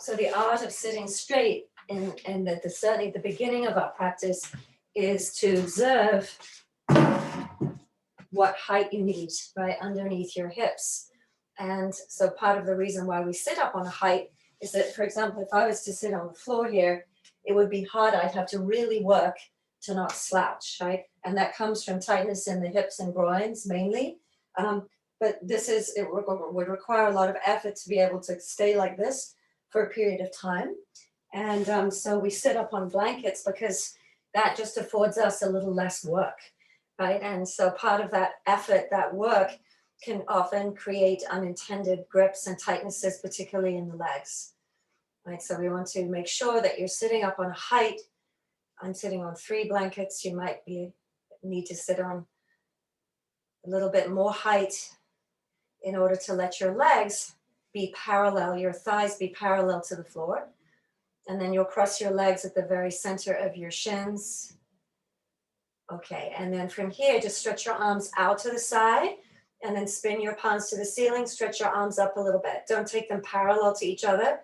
So the art of sitting straight and that certainly the beginning of our practice is to observe what height you need, right, underneath your hips. And so part of the reason why we sit up on a height is that, for example, if I was to sit on the floor here, it would be hard. I'd have to really work to not slouch, right? And that comes from tightness in the hips and groins mainly. But it would require a lot of effort to be able to stay like this for a period of time. And so we sit up on blankets because that just affords us a little less work, right? And so part of that effort, that work, can often create unintended grips and tightnesses, particularly in the legs, right? So we want to make sure that you're sitting up on a height. I'm sitting on 3 blankets. You might need to sit on a little bit more height in order to let your legs be parallel, your thighs be parallel to the floor. And then you'll cross your legs at the very center of your shins. Okay, and then from here, just stretch your arms out to the side and then spin your palms to the ceiling, stretch your arms up a little bit. Don't take them parallel to each other,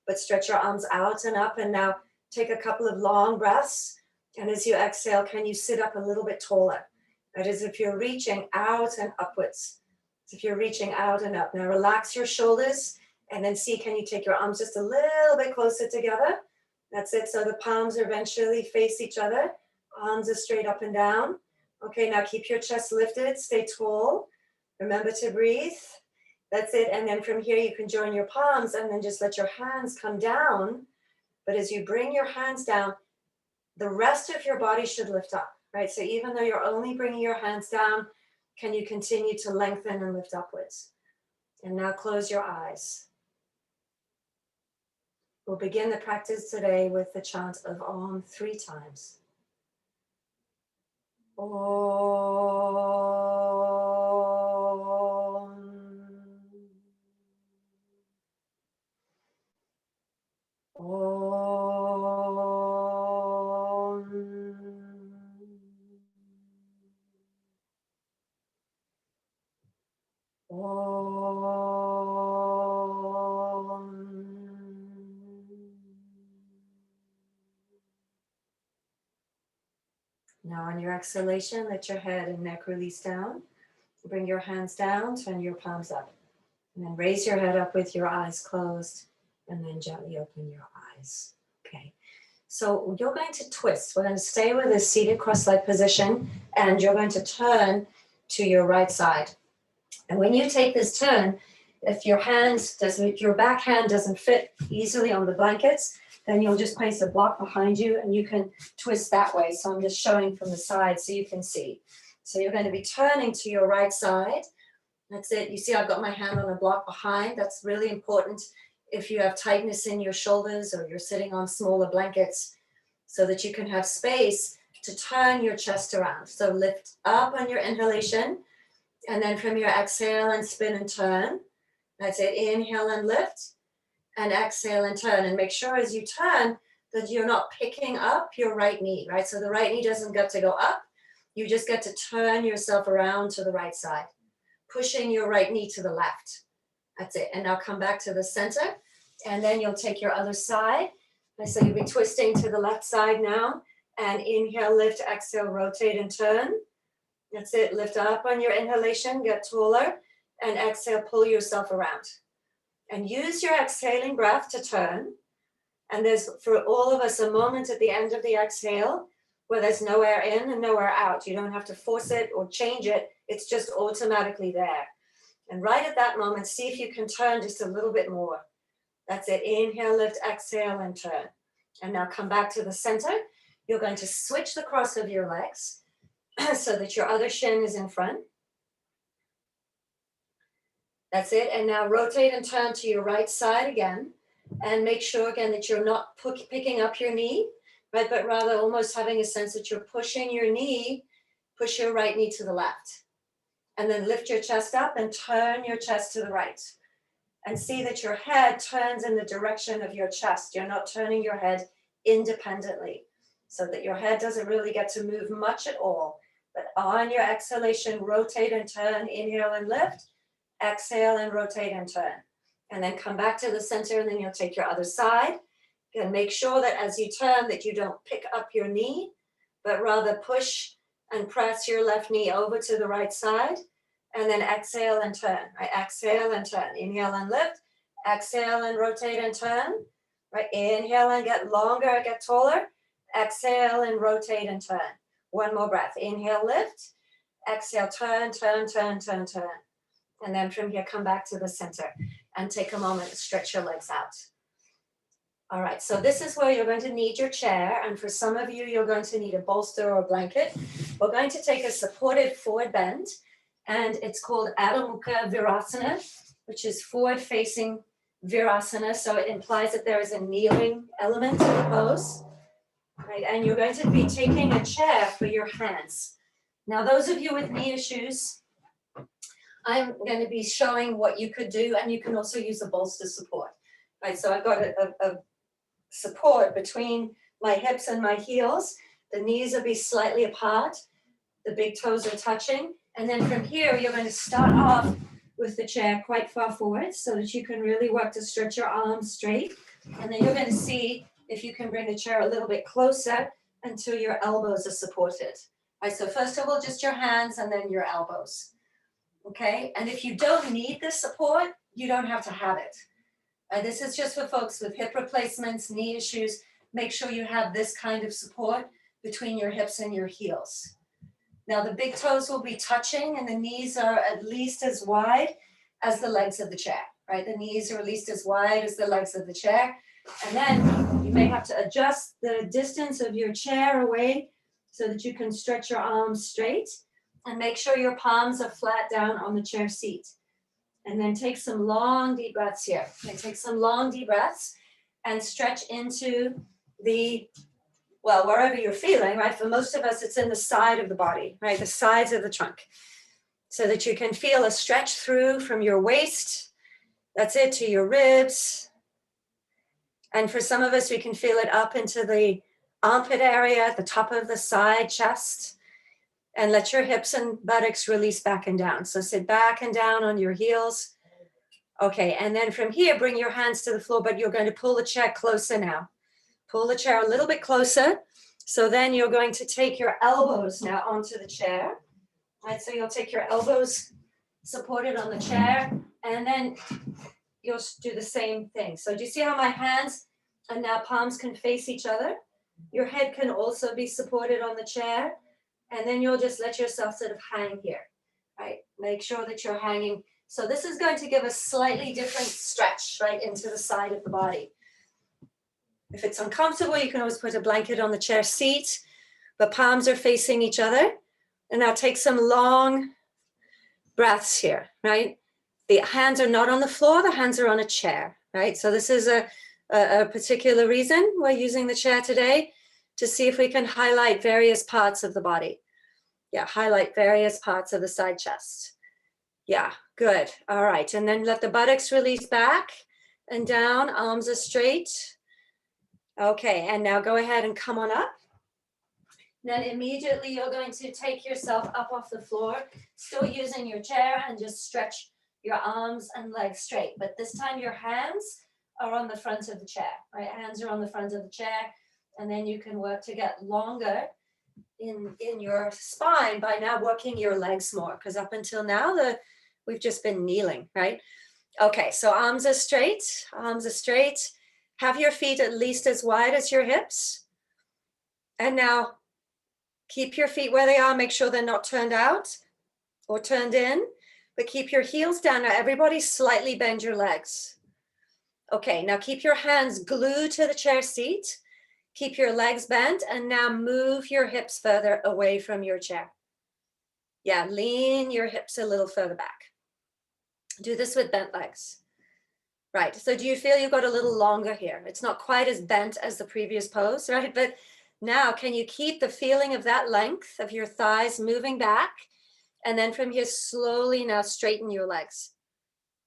but stretch your arms out and up. And now take a couple of long breaths. And as you exhale, can you sit up a little bit taller? That is if you're reaching out and upwards. So if you're reaching out and up. Now relax your shoulders and then see, can you take your arms just a little bit closer together? That's it. So the palms eventually face each other. Arms are straight up and down. Okay, now keep your chest lifted, stay tall. Remember to breathe. That's it. And then from here, you can join your palms and then just let your hands come down. But as you bring your hands down, the rest of your body should lift up, right? So even though you're only bringing your hands down, can you continue to lengthen and lift upwards? And now close your eyes. We'll begin the practice today with the chant of Om 3 times. Om. Om. Now on your exhalation, let your head and neck release down. Bring your hands down, turn your palms up. And then raise your head up with your eyes closed. And then gently open your eyes. Okay. So you're going to twist. We're going to stay with a seated cross-legged position. And you're going to turn to your right side. And when you take this turn, if your back hand doesn't fit easily on the blankets, then you'll just place a block behind you and you can twist that way. So I'm just showing from the side so you can see. So you're going to be turning to your right side. That's it. You see I've got my hand on a block behind. That's really important if you have tightness in your shoulders or you're sitting on smaller blankets so that you can have space to turn your chest around. So lift up on your inhalation and then from your exhale and spin and turn. That's it. Inhale and lift. And exhale and turn, and make sure as you turn that you're not picking up your right knee, right? So the right knee doesn't get to go up. You just get to turn yourself around to the right side, pushing your right knee to the left. That's it. And now come back to the center, and then you'll take your other side. So you'll be twisting to the left side now, and inhale, lift, exhale, rotate and turn. That's it. Lift up on your inhalation, get taller, and exhale, pull yourself around. And use your exhaling breath to turn. And there's, for all of us, a moment at the end of the exhale where there's no air in and no air out. You don't have to force it or change it. It's just automatically there. And right at that moment, see if you can turn just a little bit more. That's it. Inhale, lift, exhale, and turn. And now come back to the center. You're going to switch the cross of your legs so that your other shin is in front. That's it. And now rotate and turn to your right side again. And make sure again that you're not picking up your knee, right? But rather almost having a sense that you're pushing your knee, push your right knee to the left. And then lift your chest up and turn your chest to the right. And see that your head turns in the direction of your chest. You're not turning your head independently. So that your head doesn't really get to move much at all. But on your exhalation, rotate and turn, inhale and lift. Exhale and rotate and turn. And then come back to the center, and then you'll take your other side. And make sure that as you turn that you don't pick up your knee, but rather push and press your left knee over to the right side. And then exhale and turn, right? Exhale and turn. Inhale and lift. Exhale and rotate and turn, right? Inhale and get longer, get taller. Exhale and rotate and turn. One more breath. Inhale, lift. Exhale, turn, turn, turn, turn, turn. And then from here, come back to the center and take a moment to stretch your legs out. All right, so this is where you're going to need your chair. And for some of you, you're going to need a bolster or a blanket. We're going to take a supported forward bend, and it's called Adho Mukha Virasana, which is forward-facing Virasana. So it implies that there is a kneeling element to the pose. Right, and you're going to be taking a chair for your hands. Now, those of you with knee issues, I'm going to be showing what you could do, and you can also use a bolster support. Right, so I've got a support between my hips and my heels. The knees will be slightly apart. The big toes are touching. And then from here, you're going to start off with the chair quite far forward so that you can really work to stretch your arms straight. And then you're going to see if you can bring the chair a little bit closer until your elbows are supported. All right, so first of all, just your hands and then your elbows. Okay, and if you don't need this support, you don't have to have it. This is just for folks with hip replacements, knee issues. Make sure you have this kind of support between your hips and your heels. Now the big toes will be touching and the knees are at least as wide as the legs of the chair, right? The knees are at least as wide as the legs of the chair. And then you may have to adjust the distance of your chair away so that you can stretch your arms straight, and make sure your palms are flat down on the chair seat. And then take some long deep breaths here. Okay, take some long deep breaths and stretch into the, well, wherever you're feeling, right? For most of us, it's in the side of the body, right? The sides of the trunk. So that you can feel a stretch through from your waist, that's it, to your ribs. And for some of us, we can feel it up into the armpit area, at the top of the side chest. And let your hips and buttocks release back and down. So sit back and down on your heels. Okay, and then from here, bring your hands to the floor, but you're going to pull the chair closer now. Pull the chair a little bit closer. So then you're going to take your elbows now onto the chair. Right, so you'll take your elbows supported on the chair, and then you'll do the same thing. So do you see how my hands and now palms can face each other? Your head can also be supported on the chair. And then you'll just let yourself sort of hang here, right? Make sure that you're hanging. So this is going to give a slightly different stretch, right, into the side of the body. If it's uncomfortable, you can always put a blanket on the chair seat. The palms are facing each other. And now take some long breaths here, right? The hands are not on the floor, the hands are on a chair, right? So this is a particular reason we're using the chair today, to see if we can highlight various parts of the body. Yeah, highlight various parts of the side chest. Yeah, good. All right, and then let the buttocks release back and down, arms are straight. Okay, and now go ahead and come on up. Then immediately you're going to take yourself up off the floor, still using your chair, and just stretch your arms and legs straight. But this time your hands are on the front of the chair, right? Hands are on the front of the chair. And then you can work to get longer in your spine by now working your legs more, because up until now, we've just been kneeling, right? Okay, so arms are straight, arms are straight. Have your feet at least as wide as your hips. And now keep your feet where they are. Make sure they're not turned out or turned in, but keep your heels down. Now everybody slightly bend your legs. Okay, now keep your hands glued to the chair seat. Keep your legs bent, and now move your hips further away from your chair. Yeah, lean your hips a little further back. Do this with bent legs. Right, so do you feel you've got a little longer here? It's not quite as bent as the previous pose, right? But now, can you keep the feeling of that length of your thighs moving back? And then from here, slowly now straighten your legs.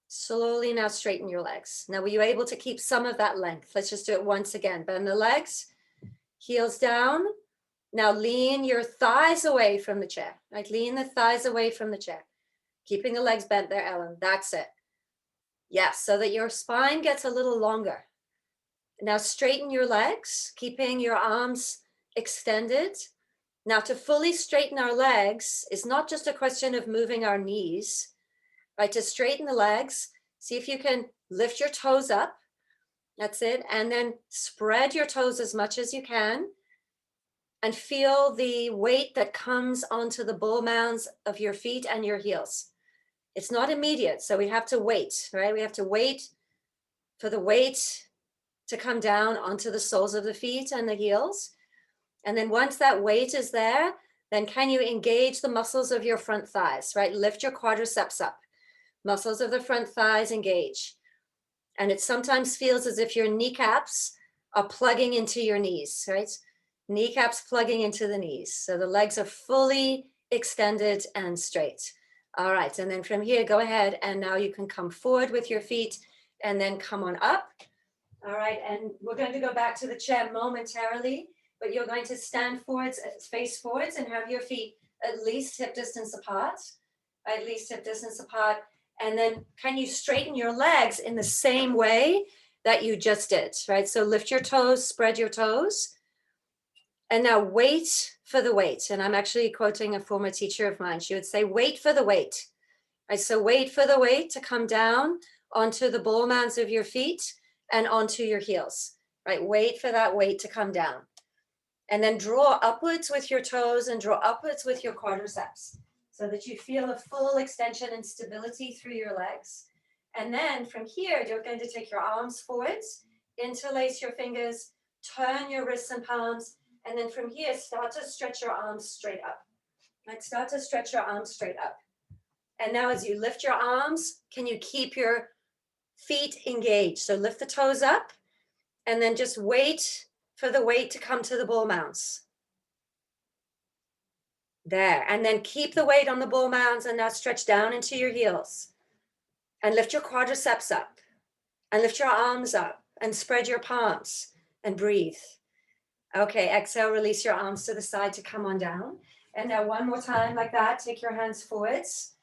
Slowly now straighten your legs. Now, were you able to keep some of that length? Let's just do it once again. Bend the legs. Heels down. Now lean your thighs away from the chair, right? Lean the thighs away from the chair. Keeping the legs bent there, Ellen. That's it. Yes, so that your spine gets a little longer. Now straighten your legs, keeping your arms extended. Now to fully straighten our legs is not just a question of moving our knees, right? To straighten the legs, see if you can lift your toes up. That's it. And then spread your toes as much as you can and feel the weight that comes onto the ball mounds of your feet and your heels. It's not immediate, so we have to wait, right? We have to wait for the weight to come down onto the soles of the feet and the heels. And then once that weight is there, then can you engage the muscles of your front thighs, right? Lift your quadriceps up. Muscles of the front thighs engage. And it sometimes feels as if your kneecaps are plugging into your knees, right? Kneecaps plugging into the knees. So the legs are fully extended and straight. All right, and then from here, go ahead, and now you can come forward with your feet and then come on up. All right, and we're going to go back to the chair momentarily, but you're going to stand forwards, face forwards, and have your feet at least hip distance apart, at least hip distance apart. And then can you straighten your legs in the same way that you just did, right? So lift your toes, spread your toes. And now wait for the weight. And I'm actually quoting a former teacher of mine. She would say, wait for the weight. Right? So wait for the weight to come down onto the ball mounds of your feet and onto your heels, right? Wait for that weight to come down. And then draw upwards with your toes and draw upwards with your quadriceps so that you feel a full extension and stability through your legs. And then from here, you're going to take your arms forwards, interlace your fingers, turn your wrists and palms, and then from here, start to stretch your arms straight up. Right? Start to stretch your arms straight up. And now as you lift your arms, can you keep your feet engaged? So lift the toes up and then just wait for the weight to come to the ball mounds. There, and then keep the weight on the ball mounds and now stretch down into your heels. And lift your quadriceps up and lift your arms up and spread your palms and breathe. Okay, exhale, release your arms to the side to come on down. And now one more time like that, take your hands forwards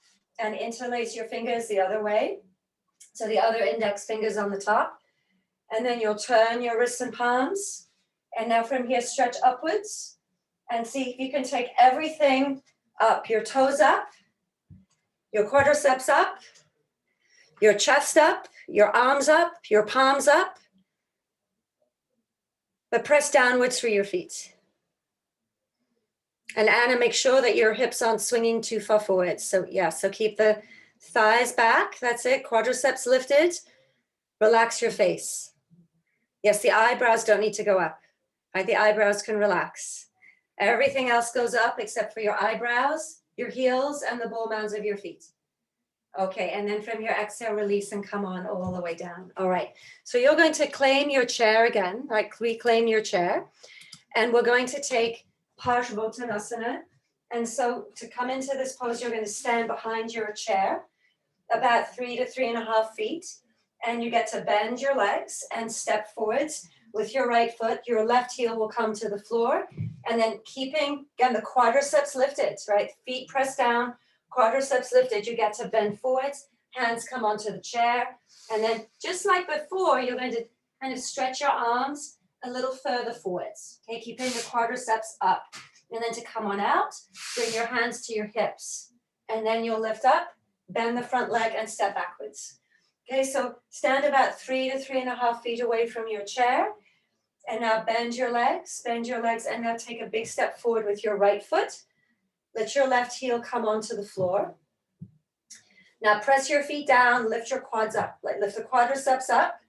and interlace your fingers the other way. So the other index fingers on the top. And then you'll turn your wrists and palms. And now from here, stretch upwards and see if you can take everything up. Your toes up, your quadriceps up, your chest up, your arms up, your palms up. But press downwards through your feet. And Anna, make sure that your hips aren't swinging too far forward. So yeah, so keep the thighs back. That's it. Quadriceps lifted. Relax your face. Yes, the eyebrows don't need to go up. Right? The eyebrows can relax. Everything else goes up except for your eyebrows, your heels, and the ball mounds of your feet. Okay, and then from your exhale, release and come on all the way down. All right, so you're going to claim your chair again, right? Reclaim your chair. And we're going to take Badakanasana. And so to come into this pose, you're going to stand behind your chair about 3 to 3.5 feet. And you get to bend your legs and step forwards with your right foot. Your left heel will come to the floor. And then keeping, again, the quadriceps lifted, right? Feet pressed down, quadriceps lifted. You get to bend forwards, hands come onto the chair. And then just like before, you're going to kind of stretch your arms a little further forwards, okay, keeping the quadriceps up. And then to come on out, bring your hands to your hips. And then you'll lift up, bend the front leg and step backwards. Okay, so stand about 3 to 3.5 feet away from your chair. And now bend your legs, and now take a big step forward with your right foot. Let your left heel come onto the floor. Now press your feet down, lift your quads up, like lift the quadriceps up,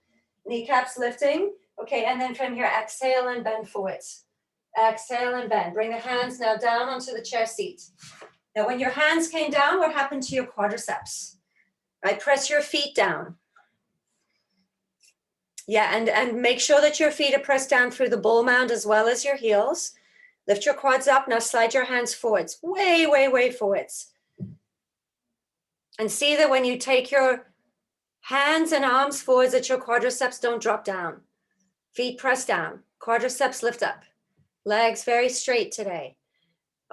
kneecaps lifting. Okay, and then from here, exhale and bend forwards. Exhale and bend. Bring the hands now down onto the chair seat. Now, when your hands came down, what happened to your quadriceps? Right, press your feet down. Yeah, and make sure that your feet are pressed down through the ball mound as well as your heels. Lift your quads up. Now slide your hands forwards, way, way, way forwards. And see that when you take your hands and arms forwards, that your quadriceps don't drop down. Feet press down, quadriceps lift up, legs very straight today.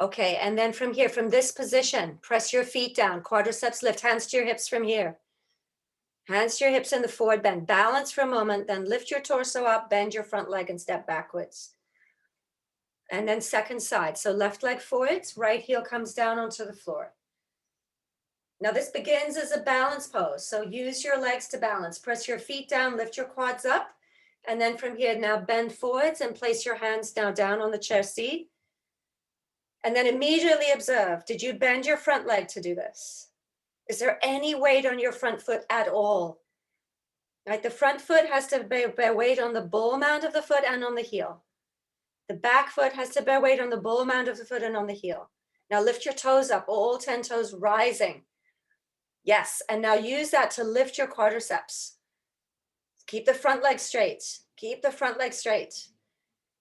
Okay, and then from here, from this position, press your feet down, quadriceps lift, hands to your hips from here. Hands to your hips in the forward bend. Balance for a moment, then lift your torso up, bend your front leg and step backwards. And then second side. So left leg forwards, right heel comes down onto the floor. Now this begins as a balance pose. So use your legs to balance. Press your feet down, lift your quads up. And then from here, now bend forwards and place your hands now down on the chair seat. And then immediately observe, did you bend your front leg to do this? Is there any weight on your front foot at all? Right, the front foot has to bear weight on the ball mound of the foot and on the heel. The back foot has to bear weight on the ball mound of the foot and on the heel. Now lift your toes up, all 10 toes rising. Yes, and now use that to lift your quadriceps. Keep the front leg straight. Keep the front leg straight.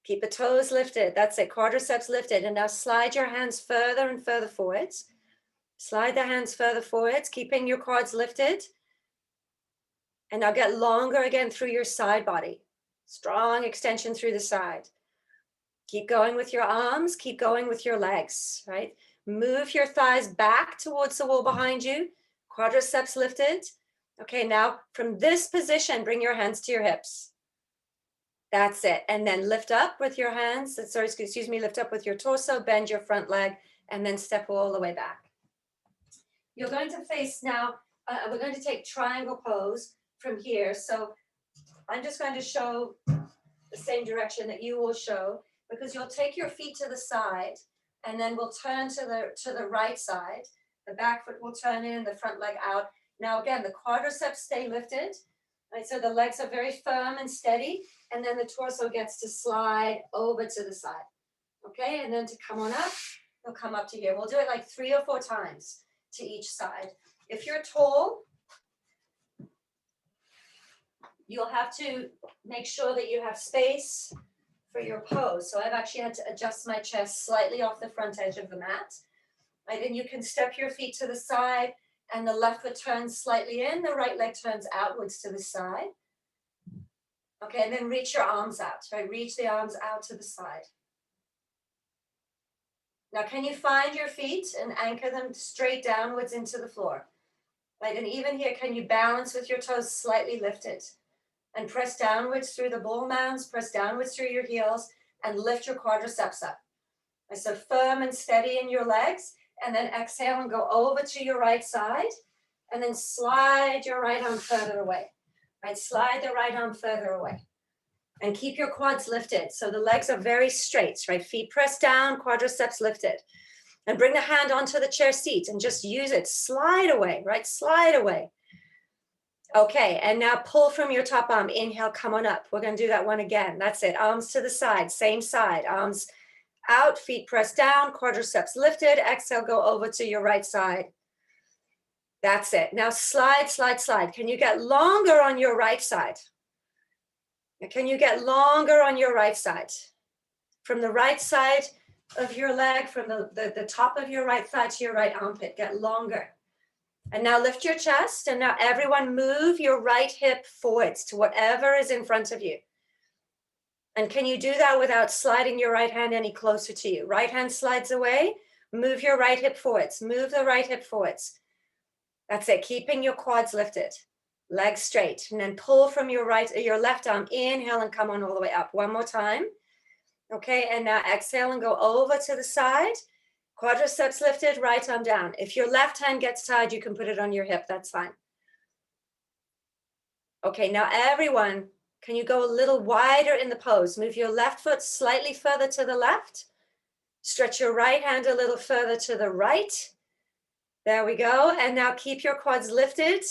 Keep the toes lifted. That's it, quadriceps lifted. And now slide your hands further and further forwards. Slide the hands further forwards, keeping your quads lifted. And now get longer again through your side body. Strong extension through the side. Keep going with your arms, keep going with your legs, right? Move your thighs back towards the wall behind you. Quadriceps lifted. Okay, now from this position, bring your hands to your hips. That's it. And then lift up with your hands. Lift up with your torso, bend your front leg, and then step all the way back. You're going to face now, we're going to take triangle pose from here. So I'm just going to show the same direction that you will show, because you'll take your feet to the side and then we'll turn to the right side. The back foot will turn in, the front leg out. Now again, the quadriceps stay lifted, right? So the legs are very firm and steady, and then the torso gets to slide over to the side. Okay, and then to come on up, you'll come up to here. We'll do it like 3 or 4 times to each side. If you're tall, you'll have to make sure that you have space for your pose. So I've actually had to adjust my chest slightly off the front edge of the mat. Right, and you can step your feet to the side, and the left foot turns slightly in, the right leg turns outwards to the side. Okay, and then reach your arms out, right? Reach the arms out to the side. Now, can you find your feet and anchor them straight downwards into the floor? Right, and even here, can you balance with your toes slightly lifted? And press downwards through the ball mounds, press downwards through your heels, and lift your quadriceps up. Right, so firm and steady in your legs, and then exhale and go over to your right side, and then slide your right arm further away. Right, slide the right arm further away. And keep your quads lifted. So the legs are very straight, right? Feet pressed down, quadriceps lifted. And bring the hand onto the chair seat and just use it. Slide away, right? Slide away. Okay, and now pull from your top arm. Inhale, come on up. We're going to do that one again. That's it. Arms to the side, same side. Arms out, feet pressed down, quadriceps lifted. Exhale, go over to your right side. That's it. Now slide, slide, slide. Can you get longer on your right side? Can you get longer on your right side? From the right side of your leg, from the top of your right thigh to your right armpit, get longer. And now lift your chest, and now everyone move your right hip forwards to whatever is in front of you. And can you do that without sliding your right hand any closer to you? Right hand slides away, move your right hip forwards, move the right hip forwards. That's it, keeping your quads lifted. Legs straight, and then pull from your left arm, inhale and come on all the way up. One more time. Okay, and now exhale and go over to the side. Quadriceps lifted, right arm down. If your left hand gets tired, you can put it on your hip, that's fine. Okay, now everyone, can you go a little wider in the pose? Move your left foot slightly further to the left. Stretch your right hand a little further to the right. There we go, and now keep your quads lifted.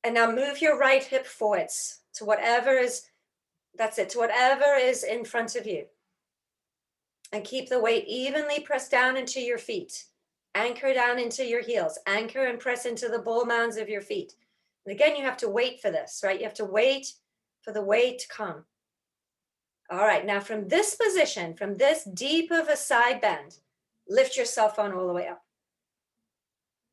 And now move your right hip forwards to whatever is, that's it, to whatever is in front of you. And keep the weight evenly pressed down into your feet. Anchor down into your heels. Anchor and press into the ball mounds of your feet. And again, you have to wait for this, right? You have to wait for the weight to come. All right, now from this position, from this deep of a side bend, lift your cell phone all the way up.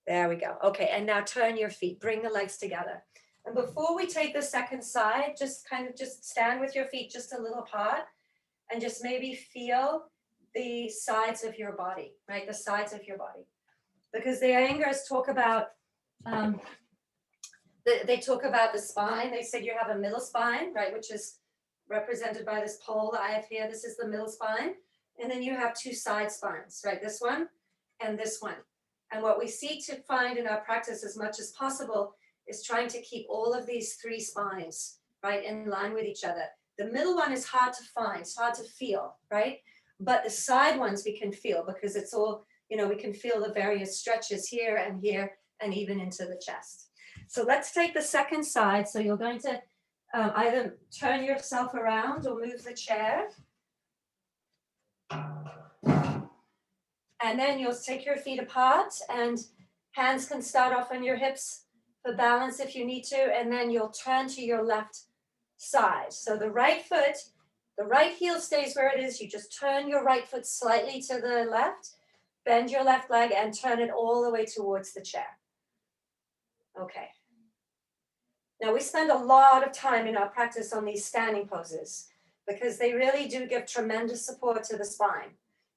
There we go. Okay, and now turn your feet, bring the legs together. And before we take the second side, just stand with your feet just a little apart and just maybe feel the sides of your body, right? The sides of your body. Because the Iyengars talk about They talk about the spine. They said you have a middle spine, right, which is represented by this pole that I have here. This is the middle spine. And then you have two side spines, right? This one and this one. And what we seek to find in our practice as much as possible is trying to keep all of these three spines, right, in line with each other. The middle one is hard to find, it's hard to feel, right? But the side ones we can feel because it's all, you know, we can feel the various stretches here and even into the chest. So let's take the second side. So you're going to either turn yourself around or move the chair. And then you'll take your feet apart and hands can start off on your hips for balance if you need to. And then you'll turn to your left side. So the right foot, the right heel stays where it is. You just turn your right foot slightly to the left, bend your left leg and turn it all the way towards the chair. Okay. Now we spend a lot of time in our practice on these standing poses because they really do give tremendous support to the spine,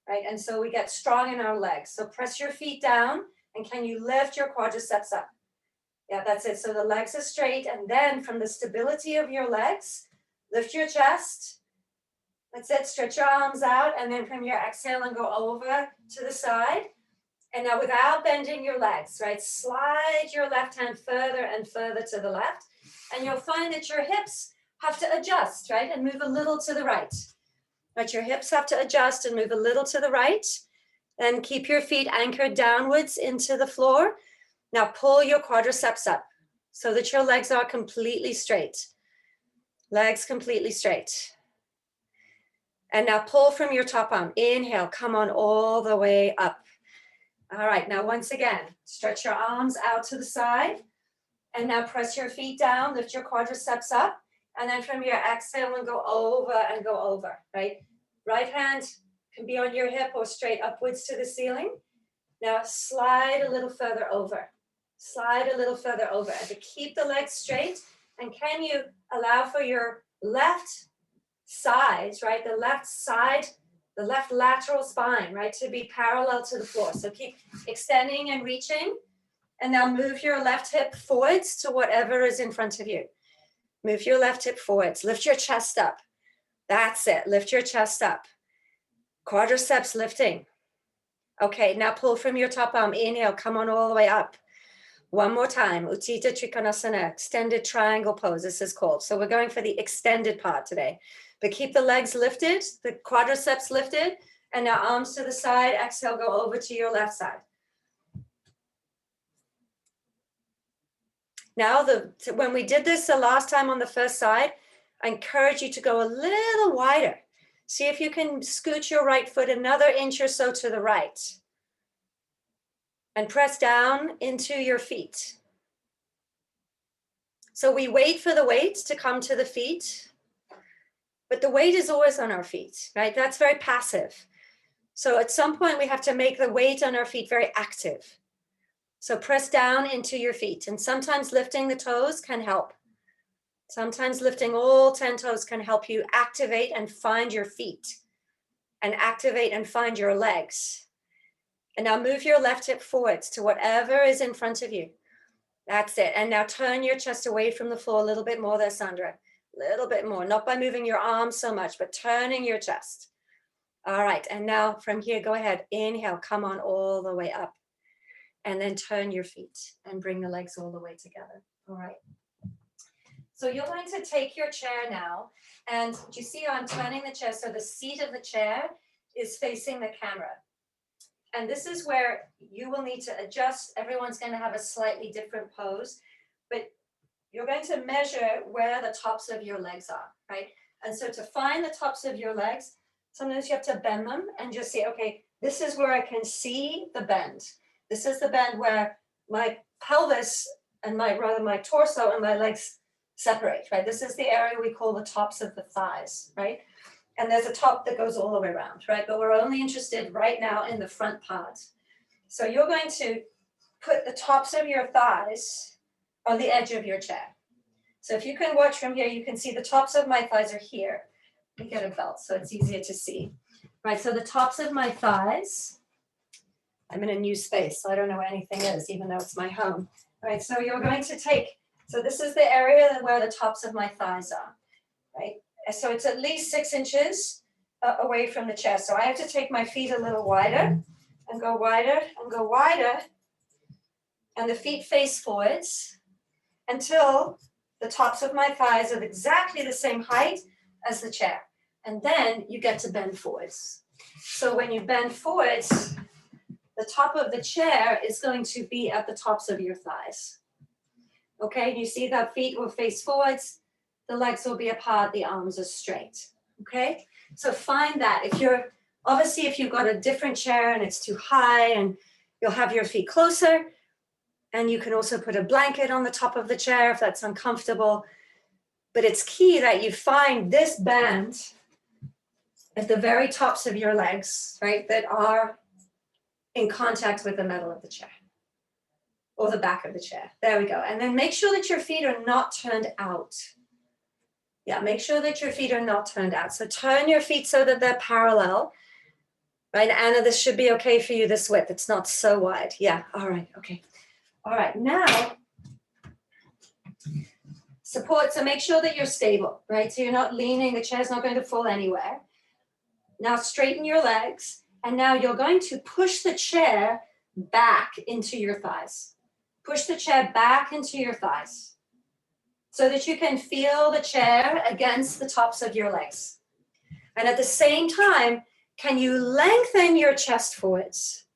right? And so we get strong in our legs. So press your feet down and can you lift your quadriceps up? Yeah, that's it. So the legs are straight and then from the stability of your legs, lift your chest. That's it. Stretch your arms out and then from your exhale and go over to the side. And now without bending your legs, right? Slide your left hand further and further to the left. And you'll find that your hips have to adjust, right? And move a little to the right. Right, your hips have to adjust and move a little to the right. And keep your feet anchored downwards into the floor. Now pull your quadriceps up so that your legs are completely straight. Legs completely straight. And now pull from your top arm. Inhale, come on all the way up. All right, now once again, stretch your arms out to the side. And now press your feet down, lift your quadriceps up. And then from your exhale and go over, right? Right hand can be on your hip or straight upwards to the ceiling. Now slide a little further over. Slide a little further over. And to keep the legs straight. And can you allow for your left sides, right? The left side, the left lateral spine, right? To be parallel to the floor. So keep extending and reaching. And now move your left hip forwards to whatever is in front of you. Move your left hip forwards. Lift your chest up. That's it. Lift your chest up. Quadriceps lifting. Okay, now pull from your top arm. Inhale, come on all the way up. One more time. Utthita Trikonasana, extended triangle pose, this is called. So we're going for the extended part today. But keep the legs lifted, the quadriceps lifted, and now arms to the side. Exhale, go over to your left side. Now, when we did this the last time on the first side, I encourage you to go a little wider. See if you can scoot your right foot another inch or so to the right. And press down into your feet. So we wait for the weight to come to the feet, but the weight is always on our feet, right? That's very passive. So at some point we have to make the weight on our feet very active. So press down into your feet, and sometimes lifting the toes can help. Sometimes lifting all 10 toes can help you activate and find your feet and activate and find your legs. And now move your left hip forwards to whatever is in front of you. That's it. And now turn your chest away from the floor a little bit more there, Sandra. A little bit more, not by moving your arms so much, but turning your chest. All right, and now from here, go ahead. Inhale, come on all the way up. And then turn your feet and bring the legs all the way together. All right. So you're going to take your chair now. And you see I'm turning the chair, so the seat of the chair is facing the camera. And this is where you will need to adjust. Everyone's going to have a slightly different pose, but you're going to measure where the tops of your legs are, right? And so to find the tops of your legs, sometimes you have to bend them and just say, okay, this is where I can see the bend. This is the bend where my pelvis and my torso and my legs separate, right? This is the area we call the tops of the thighs, right? And there's a top that goes all the way around, right? But we're only interested right now in the front part. So you're going to put the tops of your thighs on the edge of your chair. So if you can watch from here, you can see the tops of my thighs are here. Let me get a belt so it's easier to see. Right, so the tops of my thighs, I'm in a new space, so I don't know where anything is, even though it's my home. Right, so you're going to take So this is the area where the tops of my thighs are, right? So it's at least 6 inches away from the chest. So I have to take my feet a little wider and go wider and go wider. And the feet face forwards until the tops of my thighs are exactly the same height as the chair. And then you get to bend forwards. So when you bend forwards, the top of the chair is going to be at the tops of your thighs. Okay, you see that feet will face forwards, the legs will be apart, the arms are straight. Okay, so find that. If you've got a different chair and it's too high, and you'll have your feet closer, and you can also put a blanket on the top of the chair if that's uncomfortable. But it's key that you find this bend at the very tops of your legs, right, that are in contact with the metal of the chair or the back of the chair. There we go. And then make sure that your feet are not turned out. Yeah, make sure that your feet are not turned out. So turn your feet so that they're parallel. Right, Anna, this should be okay for you, this width. It's not so wide. Yeah, all right, okay. All right, now, support. So make sure that you're stable, right? So you're not leaning, the chair's not going to fall anywhere. Now straighten your legs. And now you're going to push the chair back into your thighs. Push the chair back into your thighs so that you can feel the chair against the tops of your legs. And at the same time, can you lengthen your chest forwards?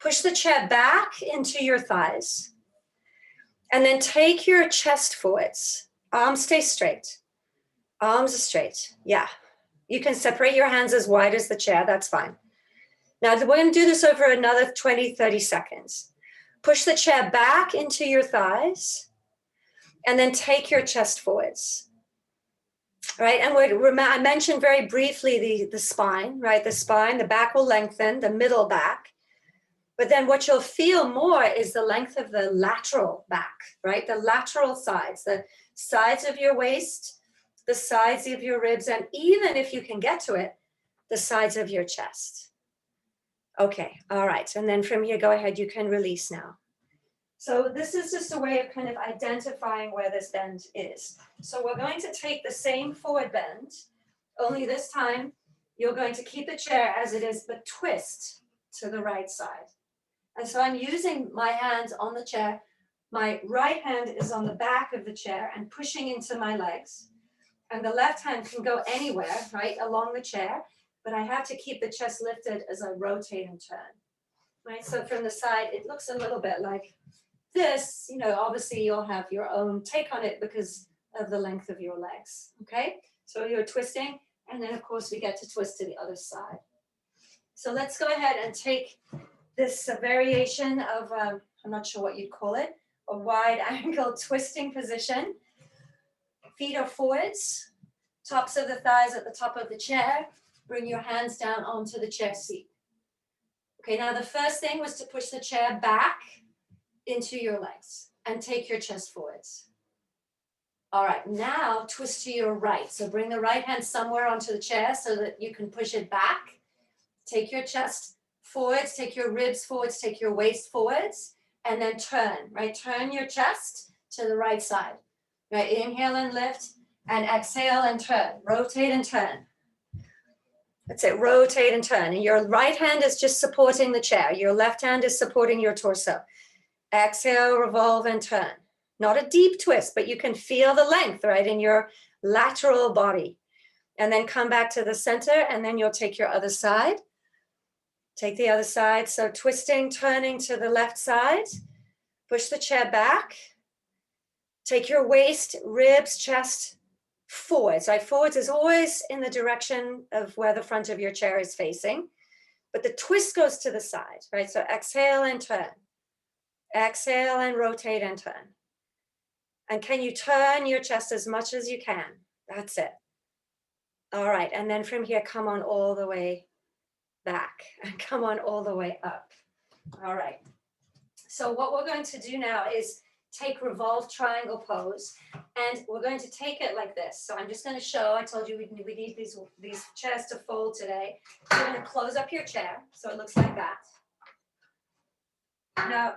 Push the chair back into your thighs. And then take your chest forwards. Arms stay straight. Arms are straight. Yeah. You can separate your hands as wide as the chair. That's fine. Now, we're going to do this over another 20, 30 seconds. Push the chair back into your thighs and then take your chest forwards. Right, and I mentioned very briefly the spine, right? The spine, the back will lengthen, the middle back. But then what you'll feel more is the length of the lateral back, right? The lateral sides, the sides of your waist, the sides of your ribs, and even if you can get to it, the sides of your chest. Okay, all right. And then from here, go ahead, you can release now. So this is just a way of kind of identifying where this bend is. So we're going to take the same forward bend, only this time you're going to keep the chair as it is, but twist to the right side. And so I'm using my hands on the chair. My right hand is on the back of the chair and pushing into my legs. And the left hand can go anywhere, right, along the chair, but I have to keep the chest lifted as I rotate and turn. Right, so from the side, it looks a little bit like this. Obviously you'll have your own take on it because of the length of your legs, okay? So you're twisting, and then of course we get to twist to the other side. So let's go ahead and take this variation of, I'm not sure what you'd call it, a wide angle twisting position. Feet are forwards, tops of the thighs at the top of the chair. Bring your hands down onto the chair seat. Okay, now the first thing was to push the chair back into your legs and take your chest forwards. All right, now twist to your right. So bring the right hand somewhere onto the chair so that you can push it back. Take your chest forwards, take your ribs forwards, take your waist forwards, and then turn, right? Turn your chest to the right side. Right, inhale and lift, and exhale and turn. Rotate and turn. That's it, rotate and turn. And your right hand is just supporting the chair. Your left hand is supporting your torso. Exhale, revolve and turn. Not a deep twist, but you can feel the length, right, in your lateral body. And then come back to the center, and then you'll take your other side. Take the other side. So twisting, turning to the left side. Push the chair back. Take your waist, ribs, chest forwards, right? Forwards is always in the direction of where the front of your chair is facing, but the twist goes to the side, right? So exhale and turn. Exhale and rotate and turn. And can you turn your chest as much as you can? That's it. All right, and then from here, come on all the way back and come on all the way up. All right. So what we're going to do now is take revolve triangle pose, and we're going to take it like this. So I'm just going to show, I told you we need these chairs to fold today. So you're going to close up your chair so it looks like that. Now,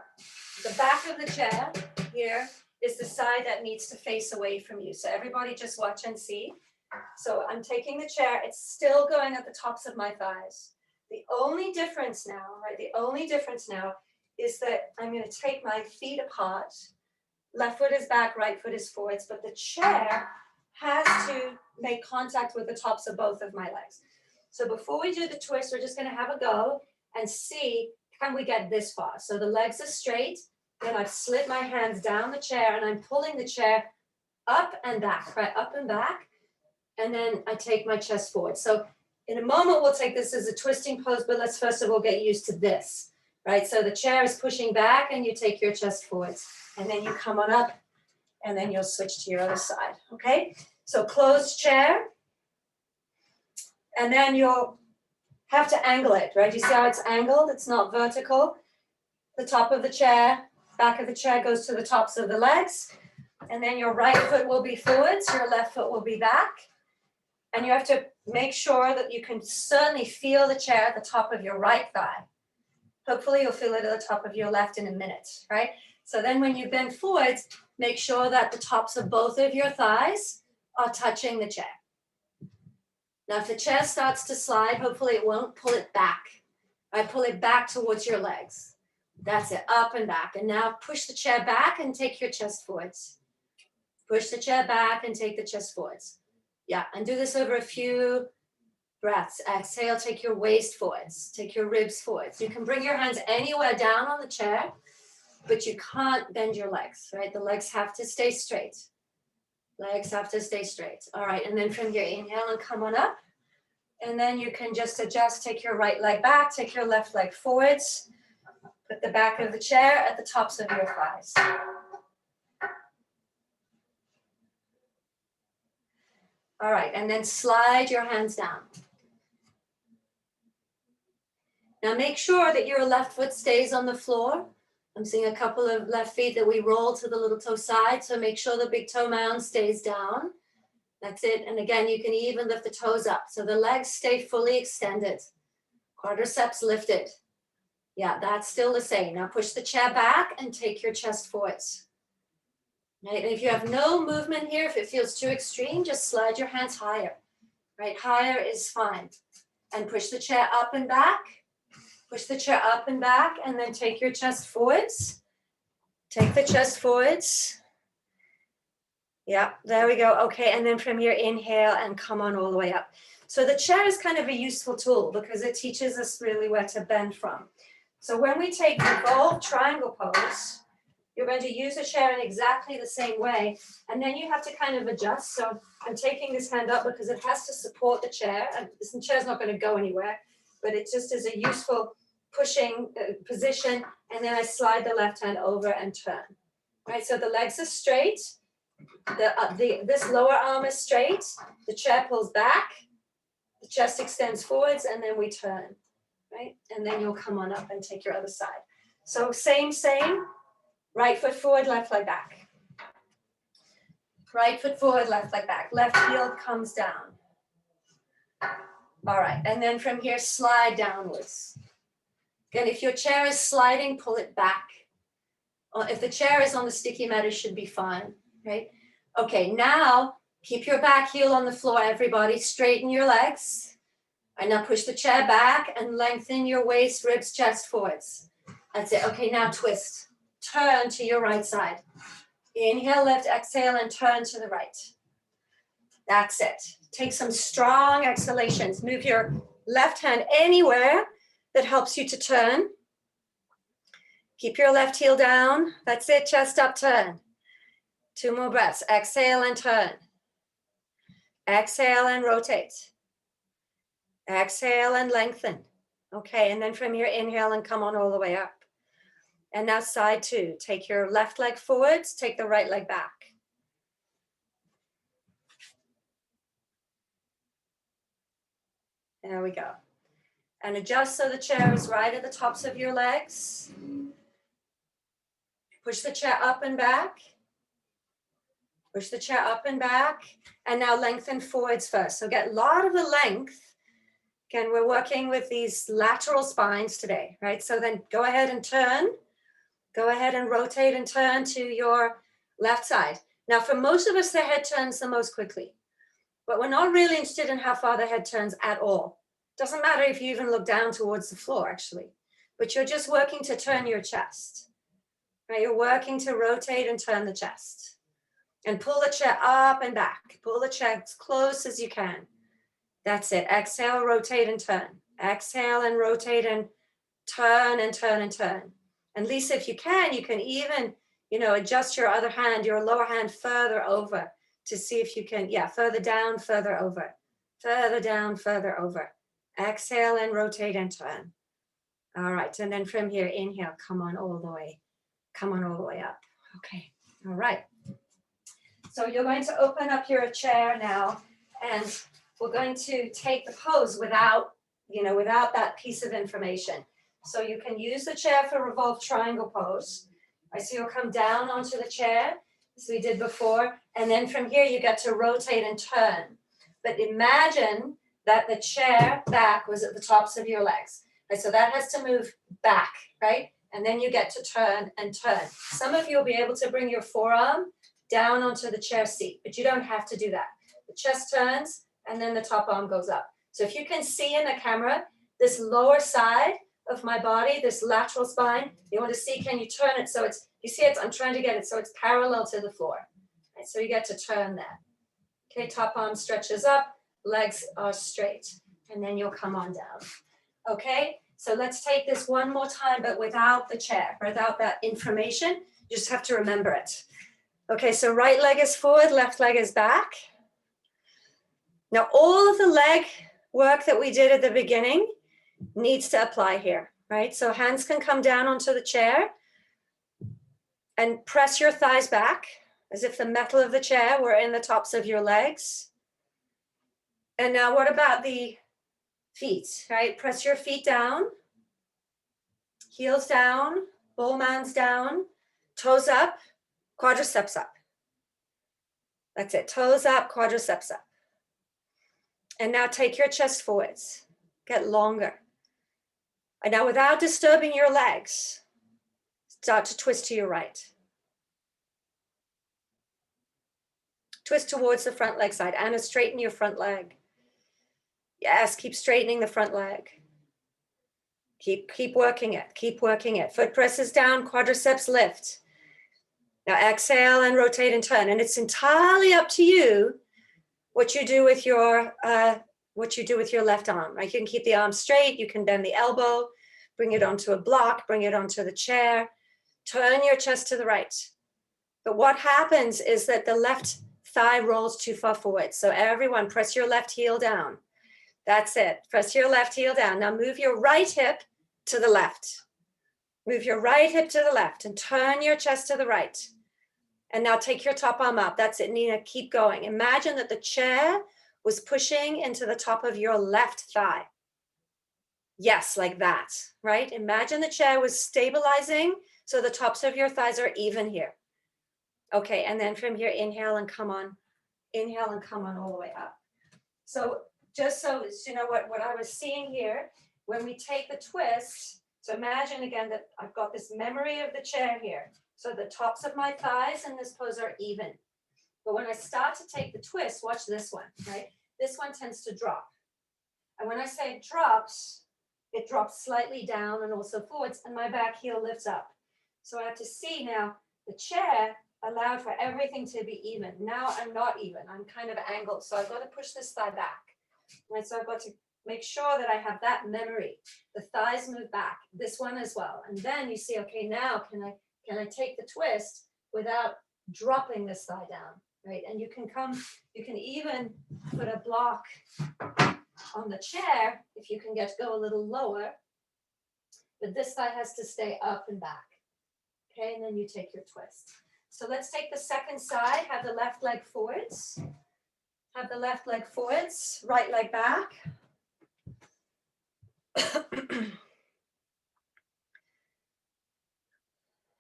the back of the chair here is the side that needs to face away from you. So everybody just watch and see. So I'm taking the chair. It's still going at the tops of my thighs. The only difference now, right? The only difference now is that I'm going to take my feet apart. Left foot is back, right foot is forwards, but the chair has to make contact with the tops of both of my legs. So before we do the twist, we're just going to have a go and see, can we get this far? So the legs are straight, then I've slid my hands down the chair and I'm pulling the chair up and back, right? Up and back. And then I take my chest forward. So in a moment, we'll take this as a twisting pose, but let's first of all get used to this, right? So the chair is pushing back and you take your chest forwards and then you come on up and then you'll switch to your other side, okay? So closed chair. And then you'll have to angle it, right? You see how it's angled? It's not vertical. The top of the chair, back of the chair goes to the tops of the legs. And then your right foot will be forwards, your left foot will be back. And you have to make sure that you can certainly feel the chair at the top of your right thigh. Hopefully you'll feel it at the top of your left in a minute, right? So then when you bend forwards, make sure that the tops of both of your thighs are touching the chair. Now, if the chair starts to slide, hopefully it won't, pull it back. Right? Pull it back towards your legs. That's it, up and back. And now push the chair back and take your chest forwards. Push the chair back and take the chest forwards. Yeah, and do this over a few breaths. Exhale, take your waist forwards, take your ribs forwards. You can bring your hands anywhere down on the chair, but you can't bend your legs, right? The legs have to stay straight. Legs have to stay straight. All right, and then from your inhale and come on up. And then you can just adjust, take your right leg back, take your left leg forwards. Put the back of the chair at the tops of your thighs. All right, and then slide your hands down. Now make sure that your left foot stays on the floor. I'm seeing a couple of left feet that we roll to the little toe side, so make sure the big toe mound stays down. That's it, and again, you can even lift the toes up, so the legs stay fully extended. Quadriceps lifted. Yeah, that's still the same. Now push the chair back and take your chest forwards. Right? And if you have no movement here, if it feels too extreme, just slide your hands higher. Right? Higher is fine. And push the chair up and back. Push the chair up and back, and then take your chest forwards. Take the chest forwards. Yeah, there we go. Okay, and then from your inhale and come on all the way up. So the chair is kind of a useful tool because it teaches us really where to bend from. So when we take Revolve triangle pose, you're going to use the chair in exactly the same way, and then you have to kind of adjust. So I'm taking this hand up because it has to support the chair, and this chair's not going to go anywhere, but it just is a useful pushing position, and then I slide the left hand over and turn. Right, so the legs are straight, this lower arm is straight, the chair pulls back, the chest extends forwards, and then we turn. Right, and then you'll come on up and take your other side. So same, right foot forward, left leg back. Right foot forward, left leg back. Left heel comes down. All right, and then from here, slide downwards. Again, if your chair is sliding, pull it back. If the chair is on the sticky mat, it should be fine, right? Okay, now keep your back heel on the floor, everybody. Straighten your legs. And now push the chair back and lengthen your waist, ribs, chest forwards. That's it. Okay, now twist. Turn to your right side. Inhale, lift, exhale, and turn to the right. That's it. Take some strong exhalations. Move your left hand anywhere that helps you to turn. Keep your left heel down. That's it. Chest up, turn. 2 more breaths. Exhale and turn. Exhale and rotate. Exhale and lengthen. Okay, and then from your inhale and come on all the way up. And now side 2. Take your left leg forwards, take the right leg back. There we go. And adjust so the chair is right at the tops of your legs. Push the chair up and back. Push the chair up and back. And now lengthen forwards first. So get a lot of the length. Again, we're working with these lateral spines today, right? So then go ahead and turn. Go ahead and rotate and turn to your left side. Now, for most of us, the head turns the most quickly, but we're not really interested in how far the head turns at all. Doesn't matter if you even look down towards the floor, actually, but you're just working to turn your chest, right? You're working to rotate and turn the chest and pull the chair up and back. Pull the chair as close as you can. That's it. Exhale, rotate and turn. Exhale and rotate and turn and turn and turn. And Lisa, if you can even, adjust your other hand, your lower hand further over to see if you can, further down, further over, further down, further over. Exhale and rotate and turn. All right. And then from here, inhale, come on all the way. Come on all the way up. Okay. All right. So you're going to open up your chair now, and we're going to take the pose without that piece of information. So you can use the chair for revolve triangle pose. Right, so you'll come down onto the chair, as we did before, and then from here you get to rotate and turn. But imagine that the chair back was at the tops of your legs. Right, so that has to move back, right? And then you get to turn and turn. Some of you will be able to bring your forearm down onto the chair seat, but you don't have to do that. The chest turns, and then the top arm goes up. So if you can see in the camera, this lower side of my body, this lateral spine, you want to see, can you turn it so it's, you see it, I'm trying to get it so it's parallel to the floor. Right, so you get to turn that. Okay, top arm stretches up, legs are straight, and then you'll come on down. Okay, so let's take this one more time, but without the chair, without that information. You just have to remember it. Okay, so right leg is forward, left leg is back. Now, all of the leg work that we did at the beginning needs to apply here, right? So hands can come down onto the chair and press your thighs back as if the metal of the chair were in the tops of your legs. And now what about the feet, right? Press your feet down, heels down, bowmans down, toes up, quadriceps up. That's it, toes up, quadriceps up. And now take your chest forwards, get longer. And now without disturbing your legs, start to twist to your right. Twist towards the front leg side. Anna, straighten your front leg. Yes, keep straightening the front leg. Keep working it, keep working it. Foot presses down, quadriceps lift. Now exhale and rotate and turn. And it's entirely up to you what you do with your left arm, right? You can keep the arm straight, you can bend the elbow, bring it onto a block, bring it onto the chair, turn your chest to the right. But what happens is that the left thigh rolls too far forward. So everyone press your left heel down. That's it. Press your left heel down. Now move your right hip to the left. Move your right hip to the left and turn your chest to the right. And now take your top arm up. That's it, Nina. Keep going. Imagine that the chair was pushing into the top of your left thigh. Yes, like that, right? Imagine the chair was stabilizing so the tops of your thighs are even here. Okay, and then from here, inhale and come on. Inhale and come on all the way up. So just so you know what I was seeing here, when we take the twist, so imagine again that I've got this memory of the chair here. So the tops of my thighs in this pose are even. But when I start to take the twist, watch this one, right? This one tends to drop. And when I say it drops slightly down and also forwards, and my back heel lifts up. So I have to see now, the chair allowed for everything to be even. Now I'm not even, I'm kind of angled. So I've got to push this thigh back. Right, so I've got to make sure that I have that memory. The thighs move back, this one as well. And then you see, okay, now can I take the twist without dropping this thigh down, right? And you can even put a block on the chair if you can get to go a little lower, but this thigh has to stay up and back. Okay, and then you take your twist. So let's take the second side, have the left leg forwards. Have the left leg forwards, right leg back.